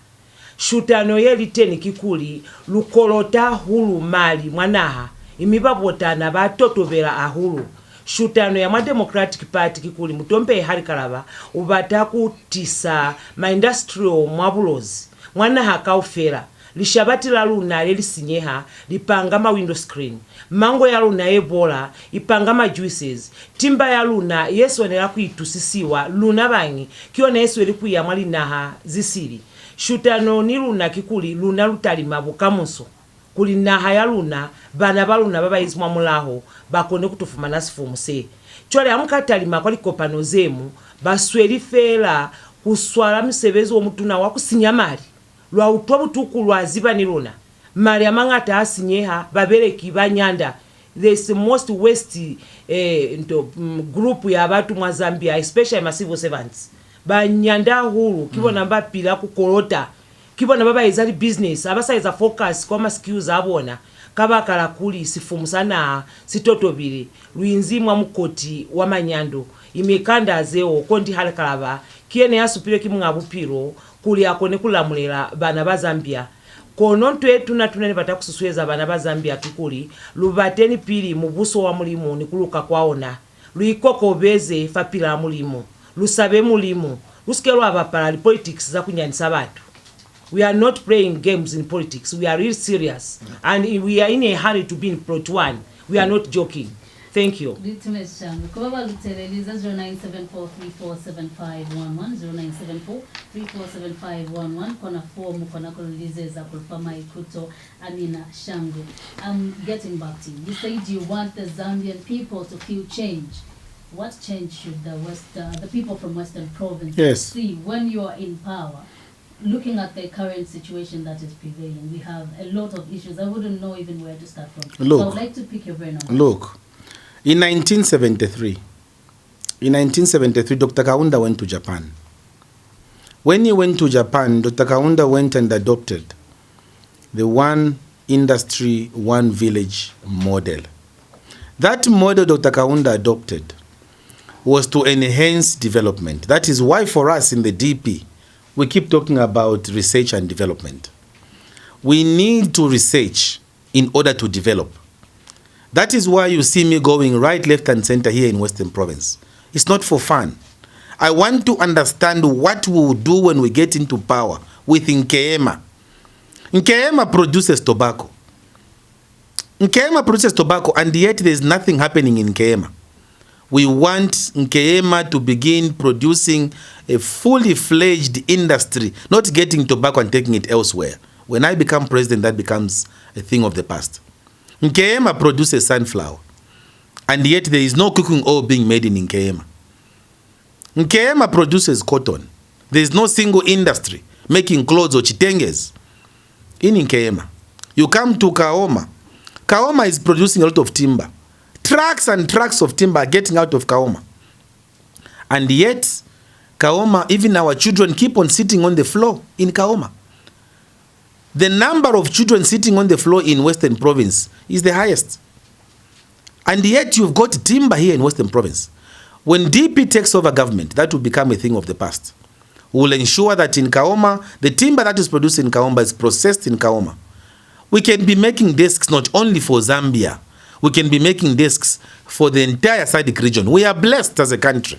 Speaker 4: shutano yeliteni kikuli lukolota hulu mali mwanaha imibabotana batotobela ahulu shutano ya Democratic Party kikuli mutompe Harry Kalaba ubata kutisa ma industrial mwabulozi mwana hakaufera lishabati la luna lelisinyeha lipanga ma window screen mango ya luna ebola ipanga ma juices timba ya luna yesu anela kuitusisiwa luna bangi kiona yesu elikuya mwali naha zisiri shutano ni luna kikuli luna lutalima bukamuso kuli naha ya luna bana baluna baba izimwa mulaho bakone kutufuma nasifumu se chole amukatalima kwali kopano zemu basweli fela kuswala msebezo omutuna wakusinyamali lwa utwa butuku lwa ziba ni luna mali amangata asinyeha babeleki banyanda there's the most waste group ya abantu mwa Zambia, especially my civil servants. Banyanda huru kibona mbapira kukolota kibona baba izali business abasaiza focus kwa skills abona kabakala kuli sifumusana sitotobire luinzimwa mukoti wa manyando imekanda zeo kondi halakalaba kiene yasupire kimungabupiro kuli akone kulamulera bana ba Zambia kono ntwe tunene batakususweza bana ba Zambia tukuli lubateni pili mubuso wa mulimu nikuluka kwaona luikoko beze fapila mulimu lusabe mulimu lusikelo abapala politics za kunyanisa batu. We are not playing games in politics. We are real serious. And we are in a hurry to be in plot one. We are not joking. Thank you.
Speaker 12: 0974-347511 kona form kona kulizeza kulfama ikuto Amina Shangu. I'm getting back to you. You said you want the Zambian people to feel change. What change should the people from Western Province see when you are in power? Looking at the current situation that is prevailing, we have a lot of issues. I wouldn't know even where to start from.
Speaker 3: Look,
Speaker 12: so I would like to pick your brain on that.
Speaker 3: Look, in 1973, Dr. Kaunda went to Japan. When he went to Japan, Dr. Kaunda went and adopted the one industry, one village model. That model Dr. Kaunda adopted was to enhance development. That is why for us in the DP, we keep talking about research and development. We need to research in order to develop. That is why you see me going right, left, and center here in Western Province. It's not for fun. I want to understand what we will do when we get into power with Nkeema. Nkeema produces tobacco. Nkeema produces tobacco, and yet there is nothing happening in Nkeema. We want Nkeema to begin producing a fully fledged industry, not getting tobacco and taking it elsewhere. When I become president, that becomes a thing of the past. Nkeema produces sunflower, and yet there is no cooking oil being made in Nkeema. Nkeema produces cotton. There is no single industry making clothes or chitenges in Nkeema. You come to Kaoma. Kaoma is producing a lot of timber. Trucks and trucks of timber are getting out of Kaoma. And yet, Kaoma, even our children keep on sitting on the floor in Kaoma. The number of children sitting on the floor in Western Province is the highest. And yet, you've got timber here in Western Province. When DP takes over government, that will become a thing of the past. We will ensure that in Kaoma, the timber that is produced in Kaoma is processed in Kaoma. We can be making desks not only for Zambia, we can be making desks for the entire SADC region. We are blessed as a country.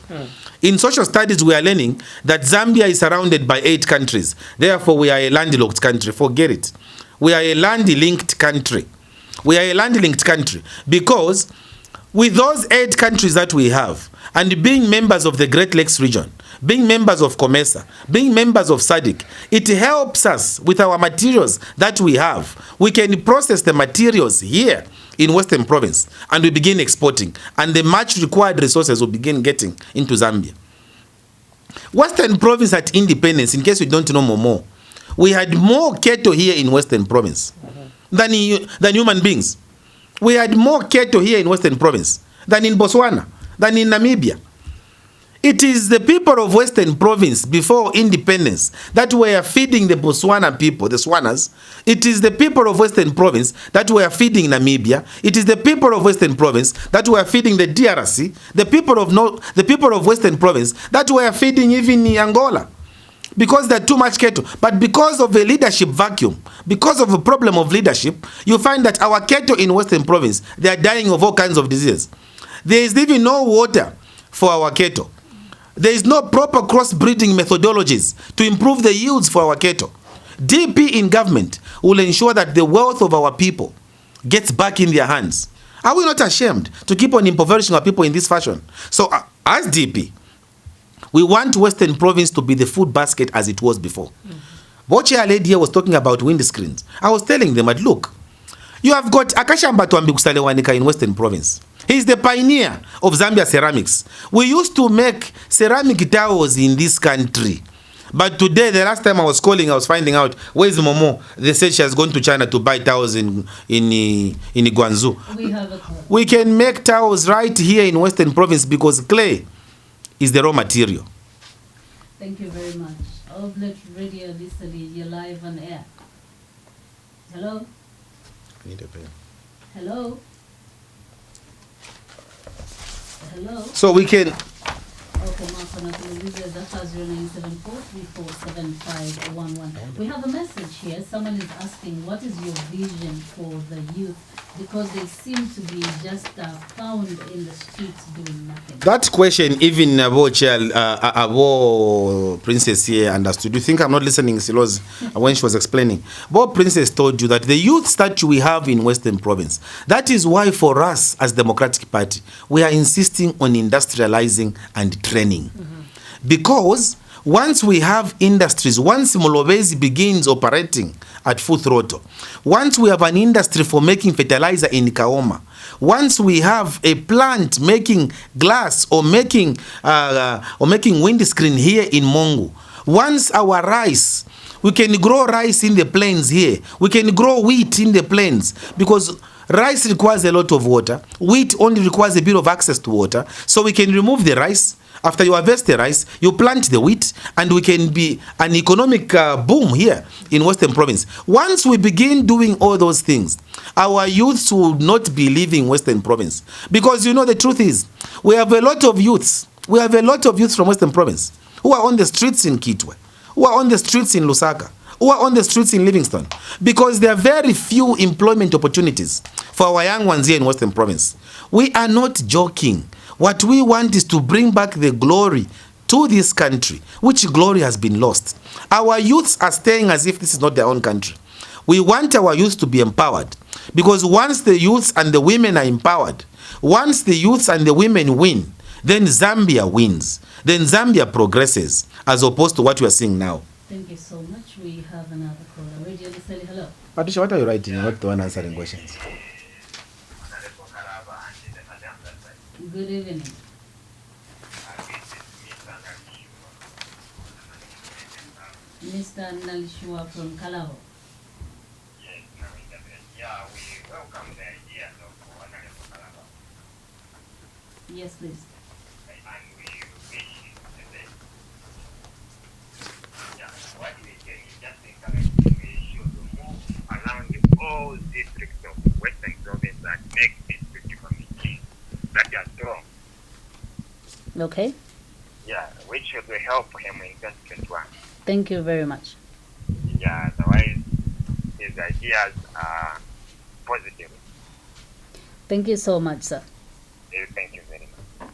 Speaker 3: In social studies, we are learning that Zambia is surrounded by 8 countries. Therefore, we are a landlocked country. Forget it. We are a land-linked country. We are a land-linked country because with those 8 countries that we have, and being members of the Great Lakes region, being members of COMESA, being members of SADC, it helps us with our materials that we have. We can process the materials here in Western Province, and we begin exporting, and the much required resources will begin getting into Zambia. Western Province at independence, in case you don't know more, we had more cattle here in Western Province than human beings. We had more cattle here in Western Province than in Botswana, than in Namibia. It is the people of Western Province before independence that were feeding the Botswana people, the Swanas. It is the people of Western Province that were feeding Namibia. It is the people of Western Province that were feeding the DRC. The people of Western Province that were feeding even Angola. Because there are too much cattle. But because of a leadership vacuum, because of a problem of leadership, you find that our cattle in Western Province, they are dying of all kinds of diseases. There is even no water for our cattle. There is no proper crossbreeding methodologies to improve the yields for our cattle. DP in government will ensure that the wealth of our people gets back in their hands. Are we not ashamed to keep on impoverishing our people in this fashion? So as DP, we want Western Province to be the food basket as it was before. What your lady here was talking about windscreens. I was telling them that, look, you have got Akashamba Twambikusalewanyika in Western Province. He is the pioneer of Zambia ceramics. We used to make ceramic towels in this country. But today, the last time I was calling, I was finding out, where's Momo? They said she has gone to China to buy towels in Guangzhou.
Speaker 12: We have a call.
Speaker 3: We can make towels right here in Western Province because clay is the raw material.
Speaker 12: Thank you very much. Outlet Radio Listily, you're live on air. Hello?
Speaker 3: I need a pen.
Speaker 12: Hello? Hello?
Speaker 3: So we can...
Speaker 12: Okay, we have a message here. Someone is asking, what is your vision for the youth? Because they seem to be just found in the streets doing nothing.
Speaker 3: That question, even about Princess here understood. You think I'm not listening, Siloz, when she was explaining? But Princess told you that the youth statue we have in Western Province, that is why for us as Democratic Party, we are insisting on industrializing and training. Because once we have industries, once Molobezi begins operating at full throttle, once we have an industry for making fertilizer in Kaoma, once we have a plant making glass or making windscreen here in MONGU, once our rice, we can grow rice in the plains here, we can grow wheat in the plains, because rice requires a lot of water, wheat only requires a bit of access to water, so we can remove the rice. After you harvest the rice, you plant the wheat, and we can be an economic boom here in Western Province. Once we begin doing all those things, our youths will not be leaving Western Province. Because you know the truth is, we have a lot of youths. We have a lot of youths from Western Province who are on the streets in Kitwe, who are on the streets in Lusaka, who are on the streets in Livingston. Because there are very few employment opportunities for our young ones here in Western Province. We are not joking. What we want is to bring back the glory to this country, which glory has been lost. Our youths are staying as if this is not their own country. We want our youths to be empowered, because once the youths and the women are empowered, once the youths and the women win, then Zambia wins. Then Zambia progresses, as opposed to what we are seeing now.
Speaker 12: Thank you so much. We have another caller. Radio Listily, hello.
Speaker 3: Patricia, what are you writing? You're not the one answering questions.
Speaker 12: Good evening. Mr. Nalishua from Kalabo.
Speaker 13: Yeah, we welcome the idea of Honorable Kalaba.
Speaker 12: Yes, please.
Speaker 13: And we wish the best. Yeah, what we can just encourage, we should move around all districts of Western Province and make district committees that are strong.
Speaker 12: Okay.
Speaker 13: Yeah, which should help him in 2021.
Speaker 12: Thank you very much.
Speaker 13: Yeah, otherwise his ideas are positive.
Speaker 12: Thank you so much, sir.
Speaker 13: Thank you very much.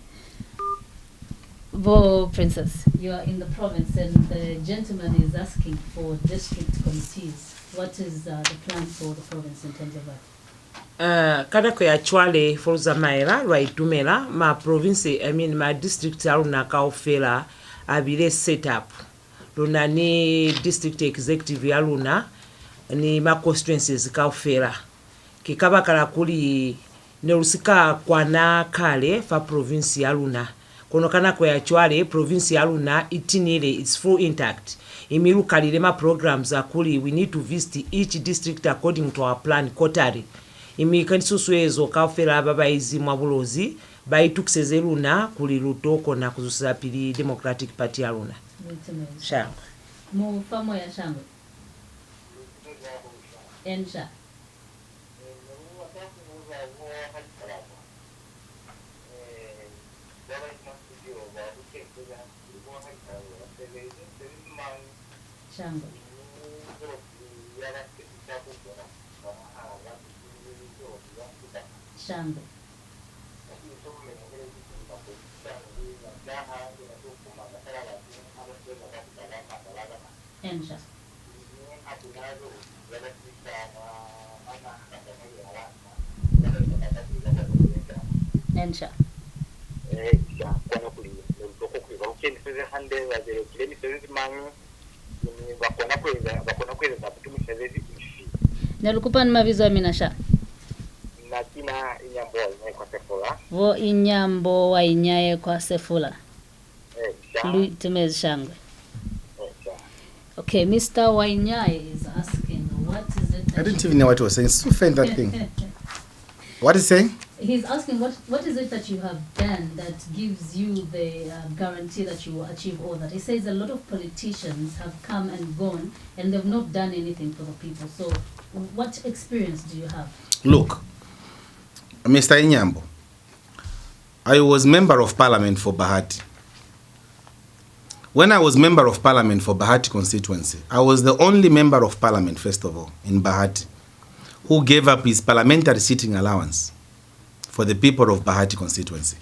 Speaker 12: Vo Princess, you are in the province and the gentleman is asking for district committees. What is the plan for the province in terms of that?
Speaker 4: Kada ko ya chwale forza maera rwaitumela ma province ma district aluna kaofela abile set up luna ni district executive yaluna ni ma constituencies kaofela kikaba kala kuli ne rusika kwana kale fa province yaluna kono kana ko ya chwale province yaluna itinile it's full intact imiru kalile ma programs akuli we need to visit each district according to our plan quarterly imi kanisusu ezo kaofela ababa izi mwabulozi baitukiseze luna kuli lutoko na kuzusa pili Democratic Party ya luna. Shango.
Speaker 12: Mufamo ya shango. Ensha. Shango. Shango. Ensha. Ensha. Nalukupa ni mavizo minasha.
Speaker 13: Nakina inyambo wa kwa sefula.
Speaker 12: Vo inyambo wa inyaye kwa sefula. Lui tumezi shangwe. Okay, Mr. Wainyai is asking, what is it?
Speaker 3: I didn't even know what he was saying. So faint that thing. What is he saying?
Speaker 12: He's asking what is it that you have done that gives you the guarantee that you will achieve all that. He says a lot of politicians have come and gone and they've not done anything for the people. So what experience do you have?
Speaker 3: Look, Mr. Inyambo, I was member of parliament for Bahati. When I was member of parliament for Bahati constituency, I was the only member of parliament, first of all, in Bahati, who gave up his parliamentary sitting allowance for the people of Bahati constituency.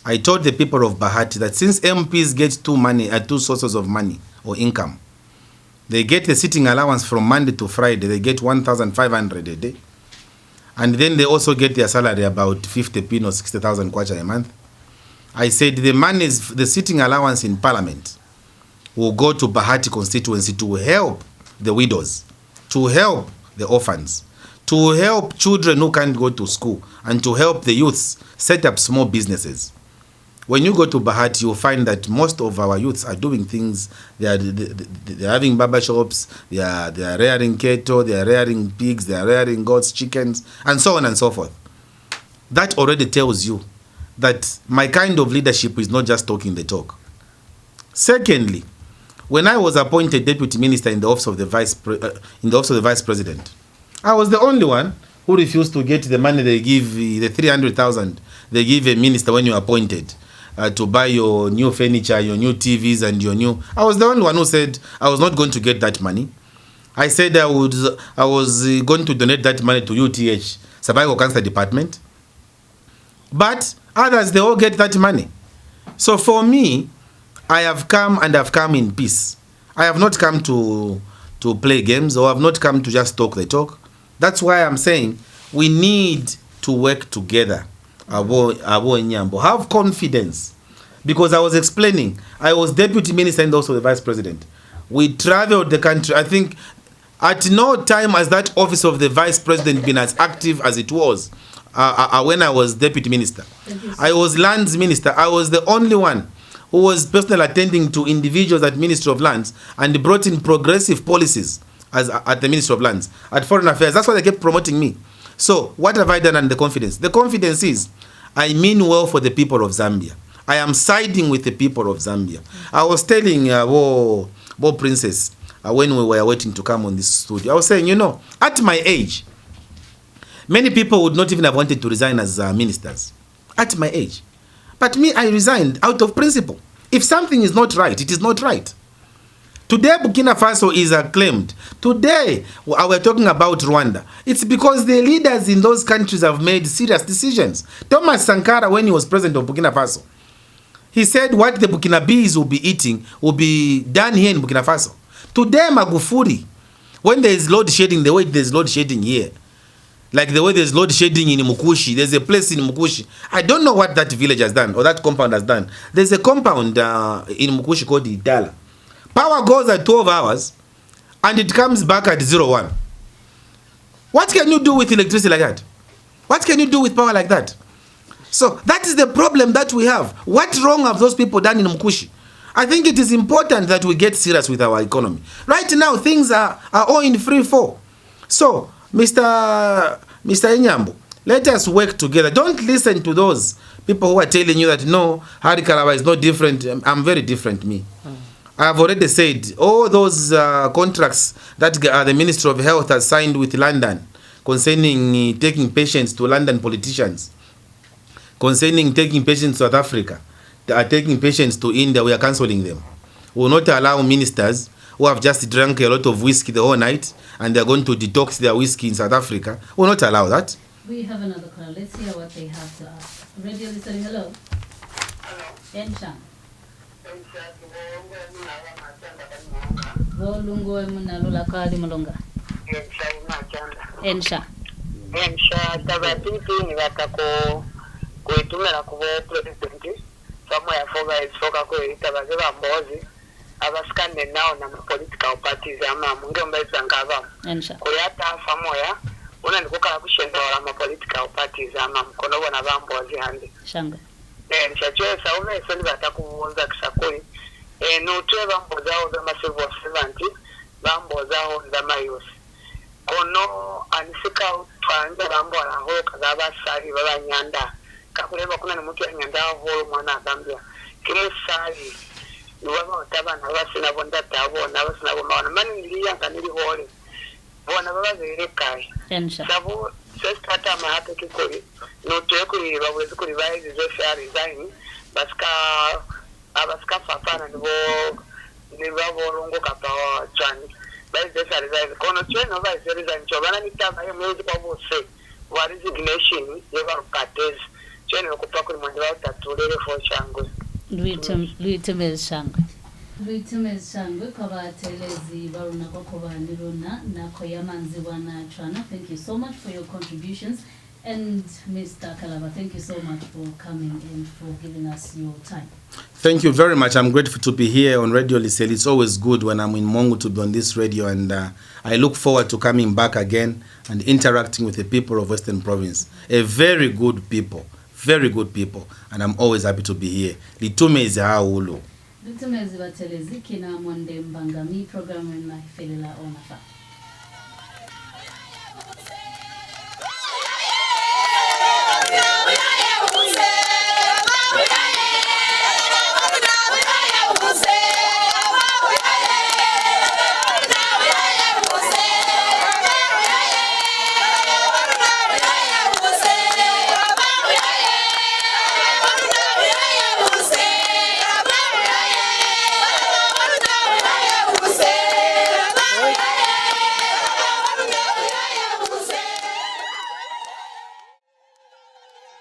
Speaker 3: I told the people of Bahati that since MPs get two sources of money or income, they get a sitting allowance from Monday to Friday, they get 1,500 a day. And then they also get their salary about 50 pin or 60,000 kwacha a month. I said the sitting allowance in parliament will go to Bahati constituency to help the widows, to help the orphans, to help children who can't go to school, and to help the youths set up small businesses. When you go to Bahati, you'll find that most of our youths are doing things. They're having barber shops, they are rearing cattle, they are rearing pigs, they are rearing goats, chickens, and so on and so forth. That already tells you that my kind of leadership is not just talking the talk. Secondly, when I was appointed deputy minister in the office of the vice president, I was the only one who refused to get the money they give, the 300,000 they give a minister when you're appointed to buy your new furniture, your new TVs, and your new. I was the only one who said I was not going to get that money. I said I was going to donate that money to UTH, Sabaiko Cancer Department. But others, they all get that money. So for me, I have come and I've come in peace. I have not come to play games, or I've not come to just talk the talk. That's why I'm saying we need to work together. Have confidence. Because I was explaining, I was deputy minister and also the vice president. We traveled the country. I think at no time has that office of the vice president been as active as it was when I was deputy minister. I was lands minister. I was the only one who was personally attending to individuals at Ministry of Lands and brought in progressive policies at the Ministry of Lands, at Foreign Affairs. That's why they kept promoting me. So what have I done and the confidence? The confidence is I mean well for the people of Zambia. I am siding with the people of Zambia. I was telling Bo Princess when we were waiting to come on this studio, I was saying, you know, at my age, many people would not even have wanted to resign as ministers. At my age. But me, I resigned out of principle. If something is not right, it is not right. Today, Burkina Faso is acclaimed. Today, we're talking about Rwanda. It's because the leaders in those countries have made serious decisions. Thomas Sankara, when he was president of Burkina Faso, he said what the Burkinabes will be eating will be done here in Burkina Faso. Today, Magufuli, when there is load shedding, the way there's load shedding here, like the way there's load shedding in Mukushi, there's a place in Mukushi. I don't know what that village has done or that compound has done. There's a compound in Mukushi called Idala. Power goes at 12 hours and it comes back at 01. What can you do with electricity like that? What can you do with power like that? So that is the problem that we have. What wrong have those people done in Mukushi? I think it is important that we get serious with our economy. Right now, things are all in free fall. So, Mr. Inyambo, let us work together. Don't listen to those people who are telling you that, no, Harry Kalaba is not different. I'm very different, me. I have already said all those contracts that the Ministry of Health has signed with London concerning taking patients to London politicians, concerning taking patients to South Africa, taking patients to India, we are cancelling them. We will not allow ministers who have just drank a lot of whiskey the whole night and they are going to detox their whiskey in South Africa. We will not allow that.
Speaker 12: We have another caller. Let's hear what they have to ask. Radio listening, hello. Ensha. Volungo emunalula kali mulonga. Ensha.
Speaker 14: Tabatipi ni batako kuitumira kubo president somewhere yafoga isoka ko itabazeba mbozi abaskande nao na political parties ama mungomba izangaba.
Speaker 12: Ensha.
Speaker 14: Kuyata famoya una ndikukala kushendora ma political parties ama mkono bona bambozi handi.
Speaker 12: Shanga.
Speaker 14: Ensha chosa ume soni batakuwonza kisakuri notwe bambozaho za civil servant bambozaho za mayos kono anisika twanja bambola ho kaza basali babanyanda kakuleba kuna ni mtu anyanda ho mwana Zambia kimusali niwaba utabana basina bonda tabo na basina bomana mani niliya kanili hole bona babazere kai sabo sestata mahate kikori notwe kuri babwezi kuri bayizi zo share resign baska fafana nibo bolongo kapawa chani bayizi zo share resign kono cheno bayizi resign chobana nitaba yemwezi kwa bose wa resignation yeba katezi cheno kupakuri mwandira utatulele fo changu
Speaker 12: Luitumez Shangwe Kabatelezi Baruna Kokobandiruna Nakoyamanzi Wana Chana. Thank you so much for your contributions. And Mr. Kalaba, thank you so much for coming and for giving us your time.
Speaker 3: Thank you very much. I'm grateful to be here on Radio Lisel. It's always good when I'm in Mongu to be on this radio, and I look forward to coming back again and interacting with the people of Western Province. A very good people, and I'm always happy to be here. Litumezi haulu.
Speaker 12: Lutumezi batelezi kina mwande mbangami programu na ifelela onafa.